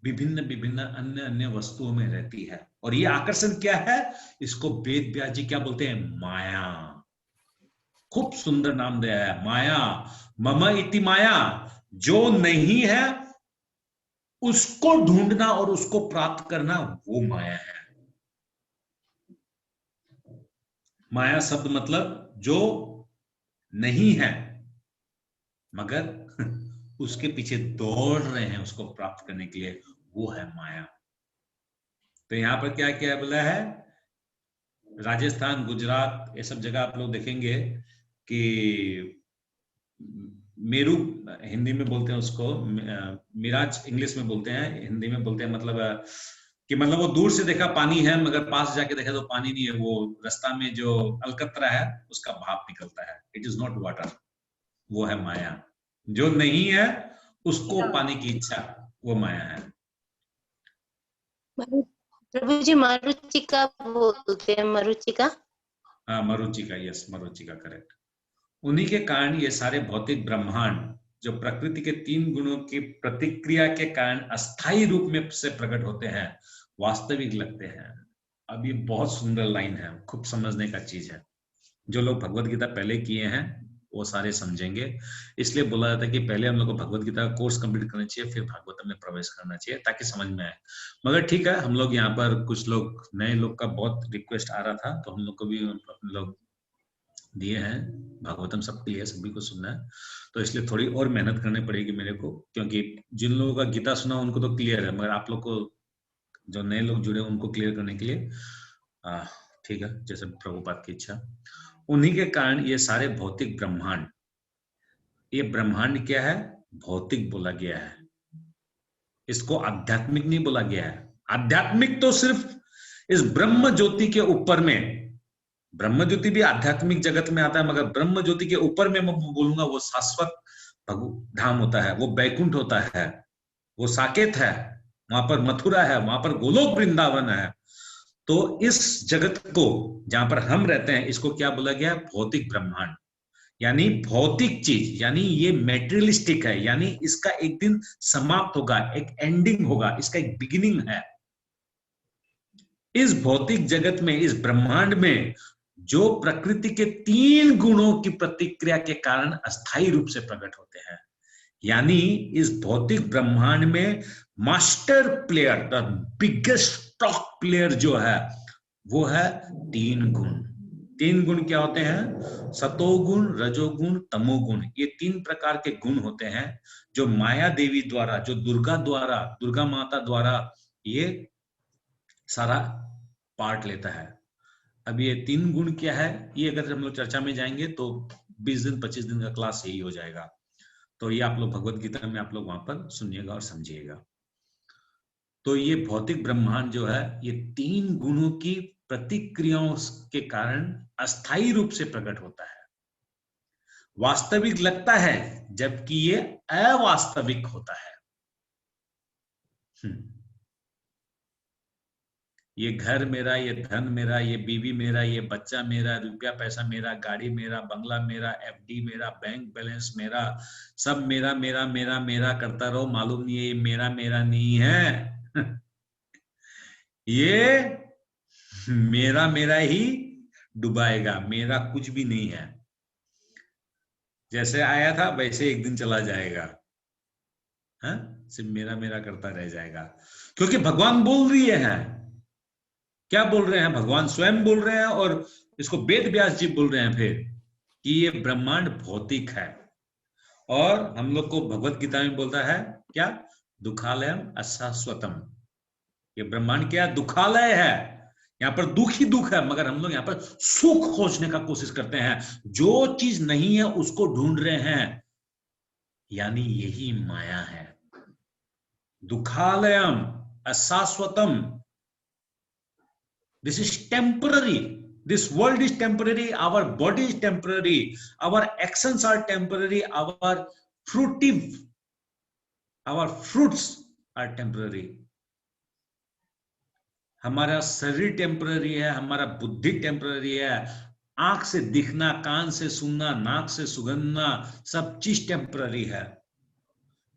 विभिन्न विभिन्न अन्य अन्य वस्तुओं में रहती है, और ये आकर्षण क्या है, इसको वेद व्यास जी क्या बोलते हैं, माया। खूब सुंदर नाम दिया है, माया। मम इति माया, जो नहीं है उसको ढूंढना और उसको प्राप्त करना, वो माया है। माया शब्द मतलब जो नहीं है मगर उसके पीछे दौड़ रहे हैं उसको प्राप्त करने के लिए, वो है माया। तो यहां पर क्या क्या बोला है, राजस्थान, गुजरात, ये सब जगह आप लोग देखेंगे कि मेरू हिंदी में बोलते हैं उसको, मिराज इंग्लिश में बोलते हैं, हिंदी में बोलते हैं, मतलब कि मतलब वो दूर से देखा पानी है, मगर पास जाके देखा तो पानी नहीं है, वो रास्ता में जो अलकतरा है उसका भाप निकलता है, इट इज नॉट वाटर, वो है माया। जो नहीं है उसको पाने की इच्छा, वो माया है। प्रभु जी मरुचिका बोलते हैं, मरुचिका। हाँ, मरुचिका, यस, मरुचिका, करेक्ट। उन्हीं के कारण ये सारे भौतिक ब्रह्मांड जो प्रकृति के 3 गुणों की प्रतिक्रिया के कारण अस्थायी रूप में से प्रकट होते हैं, वास्तविक लगते हैं। अब ये बहुत सुंदर लाइन है, खूब समझने का चीज है। जो लोग भगवत गीता पहले किए हैं वो सारे समझेंगे। इसलिए बोला जाता है कि पहले हम लोग को भगवत गीता का कोर्स कंप्लीट करना चाहिए, फिर भागवतम में प्रवेश करना चाहिए, ताकि समझ में आए। मगर ठीक है, हम लोग यहाँ पर कुछ लोग नए लोग का बहुत रिक्वेस्ट आ रहा था, तो हम लोग को भी अपने लोग दिए हैं। भागवतम सबके लिए, सभी को सुनना है, तो इसलिए थोड़ी और मेहनत करनी पड़ेगी मेरे को, क्योंकि जिन लोगों का गीता सुना उनको तो क्लियर है, मगर आप लोग को जो नए लोग जुड़े उनको क्लियर करने के लिए ठीक है, जैसे प्रभुपाद की इच्छा। उन्हीं के कारण ये सारे भौतिक ब्रह्मांड, ये ब्रह्मांड क्या है? भौतिक बोला गया है, इसको आध्यात्मिक नहीं बोला गया है। आध्यात्मिक तो सिर्फ इस ब्रह्म ज्योति के ऊपर में, ब्रह्म ज्योति भी आध्यात्मिक जगत में आता है, मगर ब्रह्म ज्योति के ऊपर में मैं बोलूंगा वो शाश्वत धाम होता है, वो बैकुंठ होता है, वो साकेत है, वहां पर मथुरा है, वहां पर गोलोक वृंदावन है। तो इस जगत को जहां पर हम रहते हैं, इसको क्या बोला गया? भौतिक ब्रह्मांड, यानी भौतिक चीज, यानी ये मेटेरियलिस्टिक है, यानी इसका एक दिन समाप्त होगा, एक एंडिंग होगा, इसका एक बिगिनिंग है। इस भौतिक जगत में, इस ब्रह्मांड में जो प्रकृति के 3 गुणों की प्रतिक्रिया के कारण अस्थायी रूप से प्रकट होते हैं, यानी इस भौतिक ब्रह्मांड में master player, the biggest top player जो है, वो है 3 गुण। 3 गुण क्या होते हैं? सतोगुण, रजोगुण, तमोगुण। ये 3 प्रकार के गुण होते हैं जो माया देवी द्वारा, जो दुर्गा माता द्वारा ये सारा पार्ट लेता है। अब ये 3 गुण क्या है, ये अगर हम लोग चर्चा में जाएंगे तो 20 दिन 25 दिन का क्लास यही हो जाएगा। तो ये आप लोग भगवत गीता में आप लोग वहां पर सुनिएगा और समझिएगा। तो ये भौतिक ब्रह्मांड जो है, ये 3 गुणों की प्रतिक्रियाओं के कारण अस्थायी रूप से प्रकट होता है। वास्तविक लगता है, जबकि ये अवास्तविक होता है। ये घर मेरा, ये धन मेरा, ये बीवी मेरा, ये बच्चा मेरा, रुपया पैसा मेरा, गाड़ी मेरा, बंगला मेरा, एफडी मेरा, बैंक बैलेंस मेरा, सब मेरा मेरा मेरा मेरा करता रहो, मालूम नहीं है ये मेरा मेरा नहीं है। ये मेरा मेरा ही डुबाएगा, मेरा कुछ भी नहीं है। जैसे आया था वैसे एक दिन चला जाएगा, सिर्फ मेरा मेरा करता रह जाएगा। क्योंकि भगवान बोल रही है, क्या बोल रहे हैं? भगवान स्वयं बोल रहे हैं, और इसको वेद व्यास जी बोल रहे हैं फिर, कि ये ब्रह्मांड भौतिक है। और हम लोग को भगवत गीता में बोलता है क्या? दुखालयम अशाश्वतम। ये ब्रह्मांड क्या? दुखालय है, यहाँ पर दुख ही दुख है, मगर हम लोग यहाँ पर सुख खोजने का कोशिश करते हैं। जो चीज नहीं है उसको ढूंढ रहे हैं, यानी यही माया है। दुखालयम अशाश्वतम। This is temporary. This world is temporary. Our body is temporary. Our actions are temporary. Our fruits are temporary. हमारा शरीर टेम्पररी है, हमारा बुद्धि टेम्पररी है, आंख से दिखना, कान से सुनना, नाक से सुगंधना, सब चीज टेम्पररी है।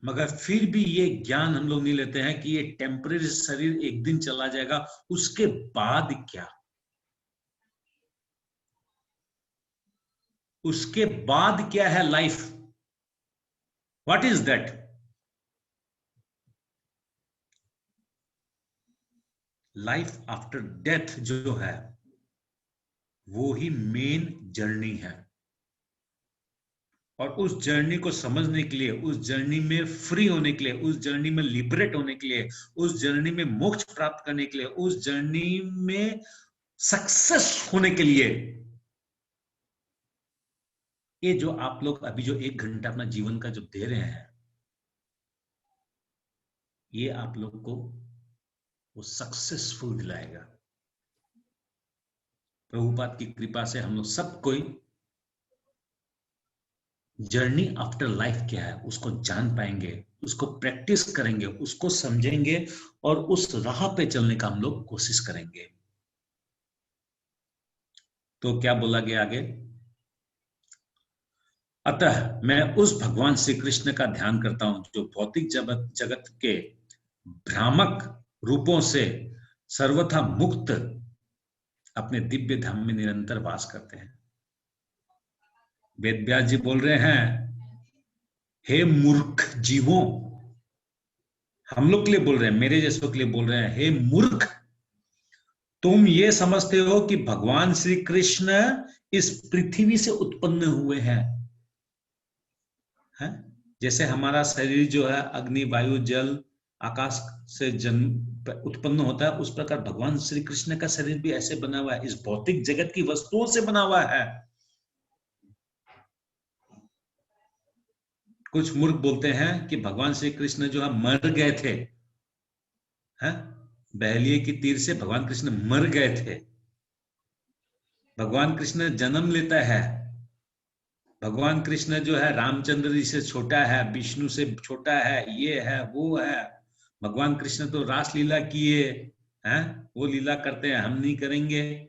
मगर फिर भी ये ज्ञान हम लोग नहीं लेते हैं कि ये टेम्पररी शरीर एक दिन चला जाएगा, उसके बाद क्या? उसके बाद क्या है life? What is that? Life after death जो है, वो ही मेन जर्नी है। और उस जर्नी को समझने के लिए, उस जर्नी में फ्री होने के लिए, उस जर्नी में लिबरेट होने के लिए, उस जर्नी में मोक्ष प्राप्त करने के लिए, उस जर्नी में सक्सेस होने के लिए, ये जो आप लोग अभी जो 1 घंटा अपना जीवन का जो दे रहे हैं, ये आप लोग को वो सक्सेसफुल दिलाएगा। प्रभुपाद की कृपा से हम लोग सब कोई जर्नी आफ्टर लाइफ क्या है उसको जान पाएंगे, उसको प्रैक्टिस करेंगे, उसको समझेंगे और उस राह पे चलने का हम लोग कोशिश करेंगे। तो क्या बोला गया आगे? अतः मैं उस भगवान श्री कृष्ण का ध्यान करता हूं जो भौतिक जगत के भ्रामक रूपों से सर्वथा मुक्त अपने दिव्य धाम में निरंतर वास करते हैं। वेद व्यास जी बोल रहे हैं, हे मूर्ख जीवों, हम लोग के लिए बोल रहे हैं, मेरे जैसों के लिए बोल रहे हैं, हे मूर्ख, तुम ये समझते हो कि भगवान श्री कृष्ण इस पृथ्वी से उत्पन्न हुए हैं? जैसे हमारा शरीर जो है अग्नि, वायु, जल, आकाश से जन्म उत्पन्न होता है, उस प्रकार भगवान श्री कृष्ण का शरीर भी ऐसे बना हुआ है, इस भौतिक जगत की वस्तुओं से बना हुआ है। कुछ मूर्ख बोलते हैं कि भगवान श्री कृष्ण जो है मर गए थे, बहलिए की तीर से भगवान कृष्ण मर गए थे। भगवान कृष्ण जन्म लेता है, भगवान कृष्ण जो है रामचंद्र जी से छोटा है, विष्णु से छोटा है, ये है वो है। भगवान कृष्ण तो रास लीला किए हैं, वो लीला करते हैं, हम नहीं करेंगे।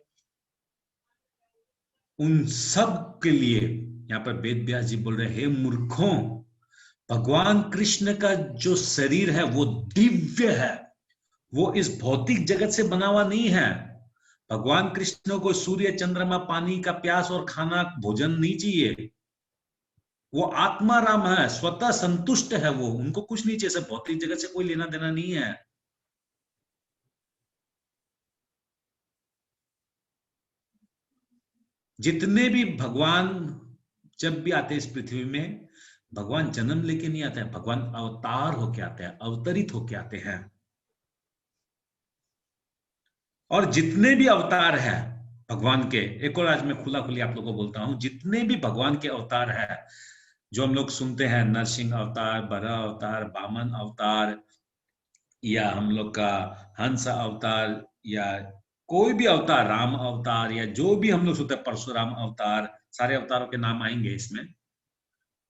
उन सब के लिए यहाँ पर वेद व्यास जी बोल रहे हैं, हे मूर्खों, भगवान कृष्ण का जो शरीर है वो दिव्य है, वो इस भौतिक जगत से बना हुआ नहीं है। भगवान कृष्ण को सूर्य, चंद्रमा, पानी का प्यास और खाना, भोजन नहीं चाहिए। वो आत्मा राम है, स्वतः संतुष्ट है, वो उनको कुछ नहीं चाहिए, भौतिक जगत से कोई लेना देना नहीं है। जितने भी भगवान जब भी आते हैं इस पृथ्वी में, भगवान जन्म लेके नहीं आते हैं, भगवान अवतार होके आते हैं, अवतरित होके आते हैं। और जितने भी अवतार है भगवान के, एक और आज मैं खुला खुली आप लोगों को बोलता हूं, जितने भी भगवान के अवतार है जो हम लोग सुनते हैं, नरसिंह अवतार, बरा अवतार, वामन अवतार, या हम लोग का हंस अवतार, या कोई भी अवतार, राम अवतार, या जो भी हम लोग सुनते हैं, परशुराम अवतार, सारे अवतारों के नाम आएंगे इसमें,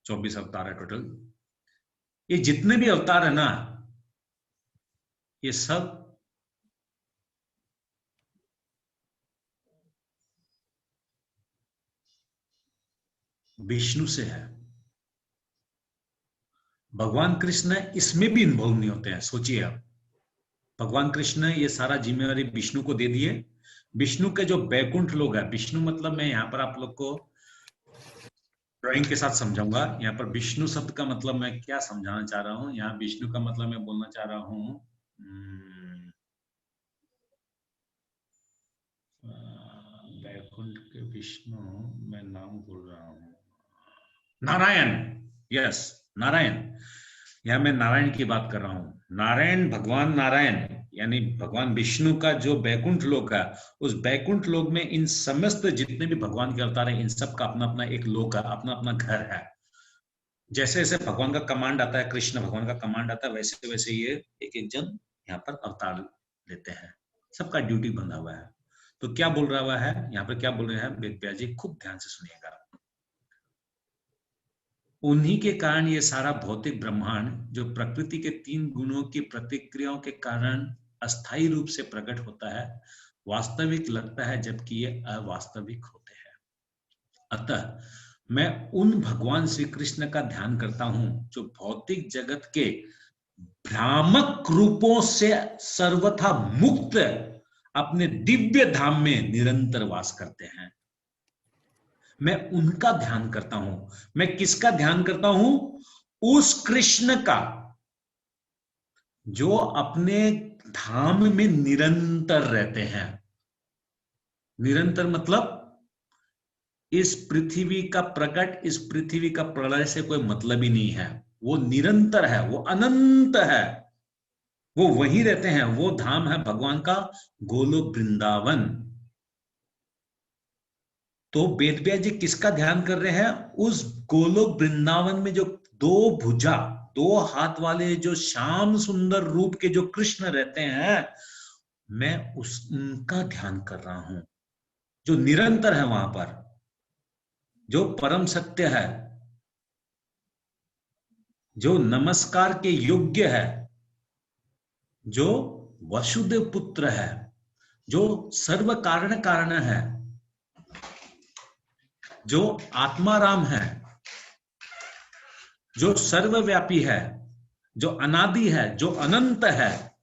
24 अवतार है टोटल। ये जितने भी अवतार है ना, ये सब विष्णु से है। भगवान कृष्ण इसमें भी इन्वॉल्व नहीं होते हैं। सोचिए आप, भगवान कृष्ण ये सारा जिम्मेवारी विष्णु को दे दिए। विष्णु के जो बैकुंठ लोग है, विष्णु मतलब मैं यहाँ पर आप लोग को ड्राइंग के साथ समझाऊंगा। यहाँ पर विष्णु शब्द का मतलब मैं क्या समझाना चाह रहा हूँ, यहाँ विष्णु का मतलब मैं बोलना चाह रहा हूँ बैकुंठ के विष्णु, मैं नाम बोल रहा हूँ, नारायण। यस, नारायण। यहां मैं नारायण की बात कर रहा हूं। नारायण, भगवान नारायण यानी भगवान विष्णु का जो बैकुंठ लोक है, उस बैकुंठ लोक में इन समस्त जितने भी भगवान के अवतार हैं, इन सब का अपना अपना एक लोक है, अपना अपना घर है। जैसे जैसे भगवान का कमांड आता है, कृष्ण भगवान का कमांड आता है, वैसे वैसे ये एक एक जन यहाँ पर अवतार लेते हैं। सबका ड्यूटी बंधा हुआ है। तो क्या बोल रहा है यहाँ पर, क्या बोल रहे हैं वेद व्यास जी, खूब ध्यान से सुनिएगा। उन्हीं के कारण ये सारा भौतिक ब्रह्मांड, जो प्रकृति के 3 गुणों की प्रतिक्रियाओं के कारण अस्थायी रूप से प्रकट होता है, वास्तविक लगता है, जबकि ये अवास्तविक होते हैं। अतः मैं उन भगवान श्री कृष्ण का ध्यान करता हूं जो भौतिक जगत के भ्रामक रूपों से सर्वथा मुक्त अपने दिव्य धाम में निरंतर वास करते हैं। मैं उनका ध्यान करता हूं। मैं किसका ध्यान करता हूं? उस कृष्ण का जो अपने धाम में निरंतर रहते हैं। निरंतर मतलब इस पृथ्वी का प्रकट, इस पृथ्वी का प्रलय से कोई मतलब ही नहीं है। वो निरंतर है, वो अनंत है, वो वहीं रहते हैं। वो धाम है भगवान का गोलोक वृंदावन। तो वेद व्यास जी किसका ध्यान कर रहे हैं? उस गोलोक वृंदावन में जो 2 भुजा, 2 हाथ वाले जो श्याम सुंदर रूप के जो कृष्ण रहते हैं, मैं उनका ध्यान कर रहा हूं, जो निरंतर है वहां पर, जो परम सत्य है। जो नमस्कार के योग्य है, जो वसुदेव पुत्र है, जो सर्व कारण कारण है, जो आत्माराम है, जो सर्वव्यापी है, जो अनादि है, जो अनंत है,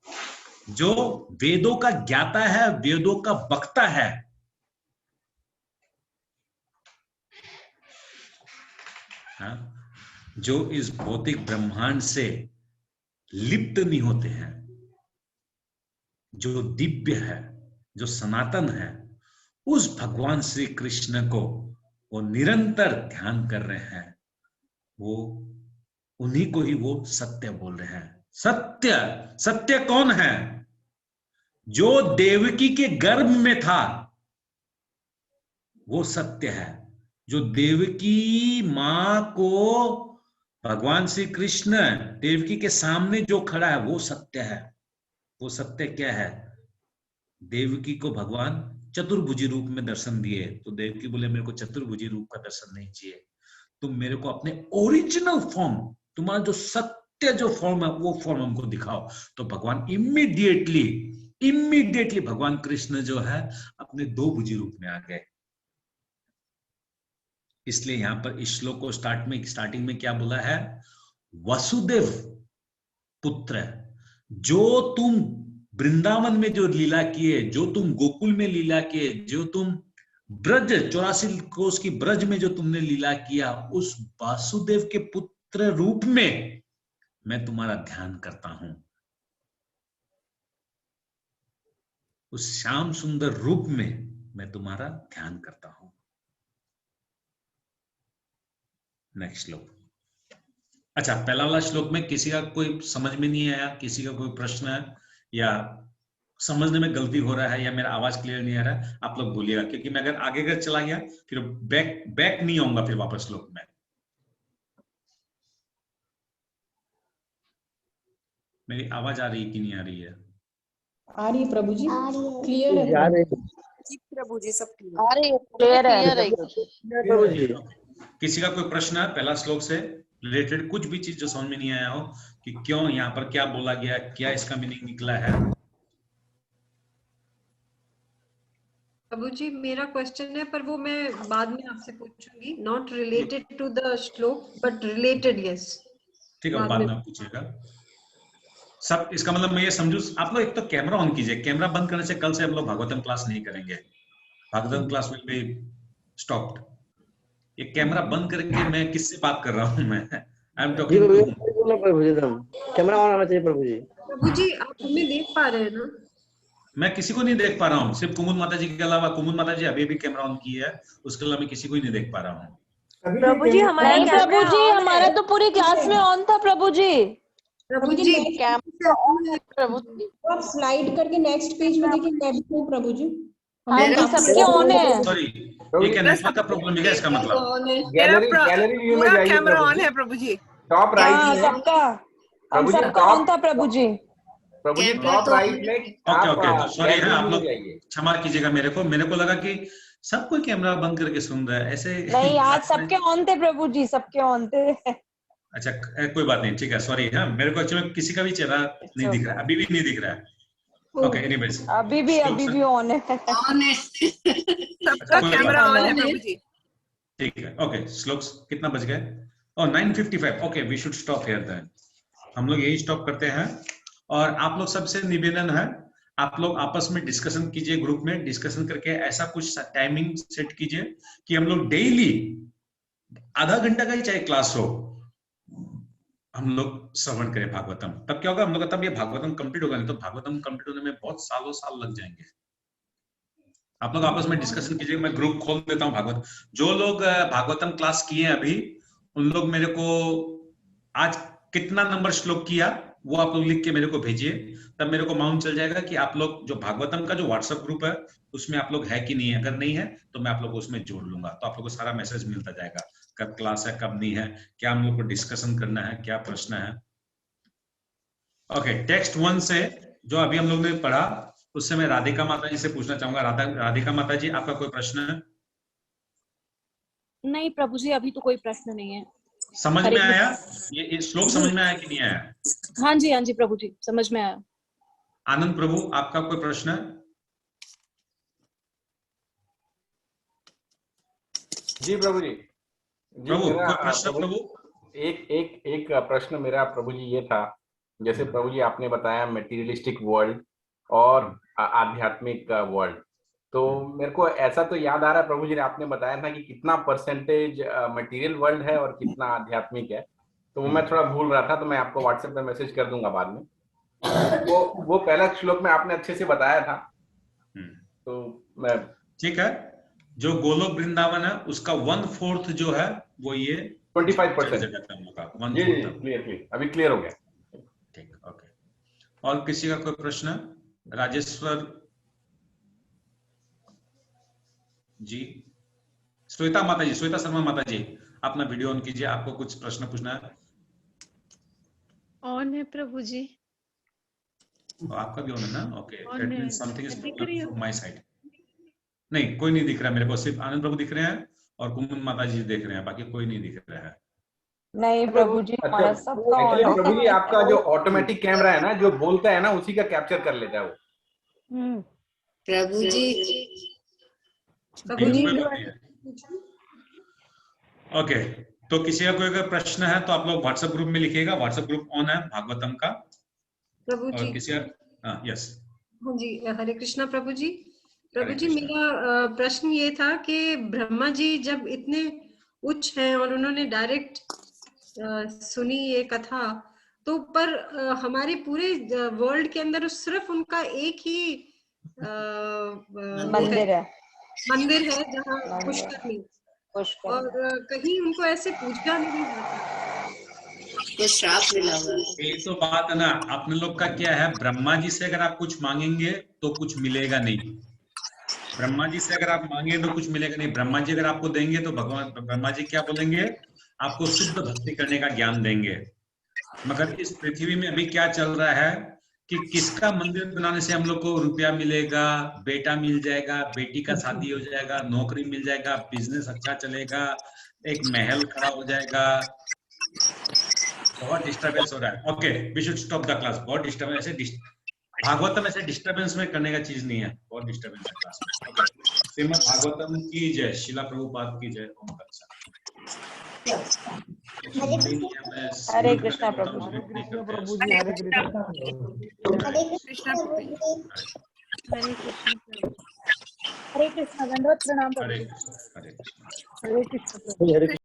जो वेदों का ज्ञाता है, वेदों का वक्ता है, हाँ? जो इस भौतिक ब्रह्मांड से लिप्त नहीं होते हैं, जो दिव्य है, जो सनातन है, उस भगवान श्री कृष्ण को वो निरंतर ध्यान कर रहे हैं, वो उन्हीं को ही वो सत्य बोल रहे हैं। सत्य, सत्य कौन है? जो देवकी के गर्भ में था वो सत्य है। जो देवकी मां को भगवान श्री कृष्ण देवकी के सामने जो खड़ा है वो सत्य है। वो सत्य क्या है? देवकी को भगवान चतुर्भुजी रूप में दर्शन दिए, तो देवकी बोले मेरे को चतुर्भुजी रूप का दर्शन नहीं चाहिए, तुम मेरे को अपने ओरिजिनल फॉर्म, तुम्हारा जो सत्य जो फॉर्म है वो फॉर्म हमको दिखाओ। तो भगवान इमीडिएटली भगवान कृष्ण जो है अपने दो भुजी रूप में आ गए। इसलिए यहां पर इस श्लोक को स्टार्टिंग में क्या बोला है? वसुदेव पुत्र, जो तुम वृंदावन में जो लीला किए, जो तुम गोकुल में लीला किए, जो तुम ब्रज 84 कोस की ब्रज में जो तुमने लीला किया, उस वासुदेव के पुत्र रूप में मैं तुम्हारा ध्यान करता हूं। उस श्याम सुंदर रूप में मैं तुम्हारा ध्यान करता हूं। नेक्स्ट श्लोक। अच्छा, पहला वाला श्लोक में किसी का कोई समझ में नहीं आया, किसी का कोई प्रश्न है या समझने में गलती हो रहा है या मेरा आवाज क्लियर नहीं आ रहा है, आप लोग बोलिएगा, क्योंकि मैं अगर आगे चला गया फिर बैक नहीं आऊंगा फिर वापस श्लोक में। मेरी आवाज आ रही है कि नहीं आ रही है? आ रही है प्रभु जी, क्लियर है प्रभु जी, सब क्लियर है प्रभु जी। किसी का कोई प्रश्न है पहला श्लोक से रिलेटेड, कुछ भी चीज जो समझ में नहीं आया हो कि क्यों यहाँ पर क्या बोला गया, क्या इसका मीनिंग निकला है? प्रभु जी मेरा क्वेश्चन है, पर वो मैं बाद में आपसे पूछूंगी, नॉट रिलेटेड टू द श्लोक बट रिलेटेड। यस, ठीक है, बाद में पूछिएगा। सब इसका मतलब मैं ये समझू, आप लोग एक तो कैमरा ऑन कीजिए, कैमरा बंद करने से कल से हम लोग भागवतम क्लास नहीं करेंगे, Bhagavatam class will be stopped. ये कैमरा बंद करके मैं किससे बात कर रहा हूँ? मैं I am talking to Prabhu ji, camera on होना चाहिए प्रभु जी। प्रभु जी आप हमें देख पा रहे हैं ना? मैं किसी को नहीं देख पा रहा हूँ, सिर्फ कुमुद माता जी के अलावा, कुमुद माता जी अभी भी कैमरा ऑन की है, उसके अलावा मैं किसी को ही नहीं देख पा रहा हूँ। प्रभु जी हमारा तो पूरी क्लास में ऑन था प्रभु जी। प्रभु जी कैमरा ऑन है प्रभु जी। आप स्लाइड करके नेक्स्ट पेज में देखिए, मैं भी हूँ प्रभु जी। हाँ जी, सबके ऑन है। सॉरी, ये क्या नेटवर्क का प्रॉब्लम है क्या? इसका मतलब गैलरी व्यू में जाइए कैमरा ऑन है प्रभु जी, टॉप राइट में सबका प्रभु जी, सबका ऑन था प्रभु जी। प्रभु जी टॉप राइट में ओके, सॉरी है, आप लोग जाइए। क्षमा कीजिएगा मेरे को लगा कि सब कोई कैमरा बंद करके सुन रहा है, ऐसे नहीं, आज सबके ऑन थे प्रभु जी, सबके ऑन थे। अच्छा कोई बात नहीं, ठीक है, सॉरी है, मेरे को एक्चुअली किसी का भी चेहरा नहीं दिख रहा है, अभी भी नहीं दिख रहा है। ओके, एनीवेज अभी भी ऑन है। सबका कैमरा ऑन है प्रभु जी। ठीक है, ओके, श्लोक कितना बज गए? और 9:55। Okay, we should stop here then. हम लोग यही स्टॉप करते हैं। और आप लोग सबसे निवेदन है, आप लोग आपस में डिस्कशन कीजिए, ग्रुप में डिस्कशन करके ऐसा कुछ टाइमिंग सेट कीजिए कि हम लोग डेली आधा घंटा का ही चाहे क्लास हो, हम लोग श्रवण करें भागवतम। तब क्या होगा, हम लोग तब ये भागवतम कंप्लीट होगा, नहीं तो भागवतम कंप्लीट होने में बहुत सालों साल लग जाएंगे। आप लोग आपस में डिस्कशन कीजिए, मैं ग्रुप खोल देता हूँ भागवत। जो लोग भागवतम क्लास किए हैं अभी, उन लोग मेरे को आज कितना नंबर श्लोक किया वो आप लोग लिख के मेरे को भेजिए, तब मेरे को मालूम चल जाएगा कि आप लोग जो भागवतम का जो व्हाट्सएप ग्रुप है उसमें आप लोग है कि नहीं है। अगर नहीं है तो मैं आप लोग को उसमें जोड़ लूंगा, तो आप लोग को सारा मैसेज मिलता जाएगा, कब क्लास है कब नहीं है, क्या हम लोग को डिस्कशन करना है, क्या प्रश्न है। ओके, टेक्स्ट 1 से जो अभी हम लोग ने पढ़ा उससे मैं राधिका माता जी से पूछना चाहूंगा। राधिका माता जी, आपका कोई प्रश्न है? नहीं प्रभु जी, अभी तो कोई प्रश्न नहीं है। समझ में आया? ये श्लोक समझ में आया कि नहीं आया? हाँ जी प्रभु जी, समझ में आया। आनंद प्रभु, आपका कोई प्रश्न है? जी प्रभु जी। प्रभु मेरा कोई प्रश्न? प्रभु एक प्रश्न मेरा प्रभु जी ये था, जैसे प्रभु जी आपने बताया मटेरियलिस्टिक वर्ल्ड और आध्यात्मिक वर्ल्ड, तो मेरे को ऐसा तो याद आ रहा है प्रभु जी ने आपने बताया था कि कितना परसेंटेज मटेरियल वर्ल्ड है और कितना आध्यात्मिक है, तो वो मैं थोड़ा भूल रहा था, तो मैं आपको व्हाट्सएप पे मैसेज कर दूंगा बाद में। वो पहला श्लोक में आपने अच्छे से बताया था, तो मैं ठीक है। जो गोलोक वृंदावन है उसका 1/4 जो है वो ये 25%। क्लियर अभी क्लियर हो गया। ठीक, ओके। और किसी का कोई प्रश्न? राजेश्वर जी, श्वेता माता जी, श्वेता शर्मा माता जी, अपना वीडियो ऑन कीजिए, आपको कुछ प्रश्न पूछना है। ऑन है प्रभु जी। आपका भी ऑन है ना? Okay, that means something is from my side. नहीं, कोई नहीं दिख रहा मेरे को, सिर्फ आनंद प्रभु दिख रहे हैं और कुमुद माता जी देख रहे हैं, बाकी कोई नहीं दिख रहा है। नहीं प्रभु जी, हमारा सबका ऑन है। प्रभु जी आपका जो ऑटोमेटिक कैमरा है ना, जो बोलता है ना उसी का कैप्चर कर लेता है वो। प्रभु जी ओके, तो किसी का कोई अगर प्रश्न है तो आप लोग व्हाट्सएप ग्रुप में लिखिएगा। व्हाट्सएप ग्रुप ऑन है भागवतम का। प्रभु जी, और किसी का यस। हाँ जी, हरे कृष्णा प्रभु जी। प्रभु जी, मेरा प्रश्न ये था कि ब्रह्मा जी जब इतने उच्च हैं और उन्होंने डायरेक्ट सुनी ये कथा, तो पर हमारे पूरे वर्ल्ड के अंदर सिर्फ उनका एक ही मंदिर है जहाँ पुष्कर में, और कहीं उनको ऐसे पूजा नहीं जाता, तो श्राप मिला हुआ। यही तो बात है ना, अपने लोग का क्या है, ब्रह्मा जी से अगर आप कुछ मांगेंगे तो कुछ मिलेगा नहीं। ब्रह्मा जी से अगर आप मांगेंगे तो कुछ मिलेगा नहीं। ब्रह्मा जी अगर आपको देंगे तो भगवान ब्रह्मा जी क्या बोलेंगे, आपको शुद्ध भक्ति करने का ज्ञान देंगे। मगर इस पृथ्वी में अभी क्या चल रहा है कि किसका मंदिर बनाने से हम लोग को रुपया मिलेगा, बेटा मिल जाएगा, बेटी का शादी हो जाएगा, नौकरी मिल जाएगा, बिजनेस अच्छा चलेगा, एक महल खड़ा हो जाएगा। बहुत डिस्टर्बेंस हो रहा है। Okay, we should stop the class. बहुत डिस्टर्बेंस है। भागवतम ऐसे डिस्टर्बेंस में करने का चीज नहीं है, बहुत डिस्टर्बेंस है क्लास में। ओके, श्रीमद् भागवतम की जय, शिला प्रभुपाद की जय। ओम तत्सत। हरे कृष्णा प्रभु जी। प्रभु जी, हरे कृष्णा। हरे कृष्णा प्रभु जी। हरे कृष्णा। हरे कृष्णा, दंडवत प्रणाम प्रभु जी। हरे कृष्णा। हरे कृष्णा।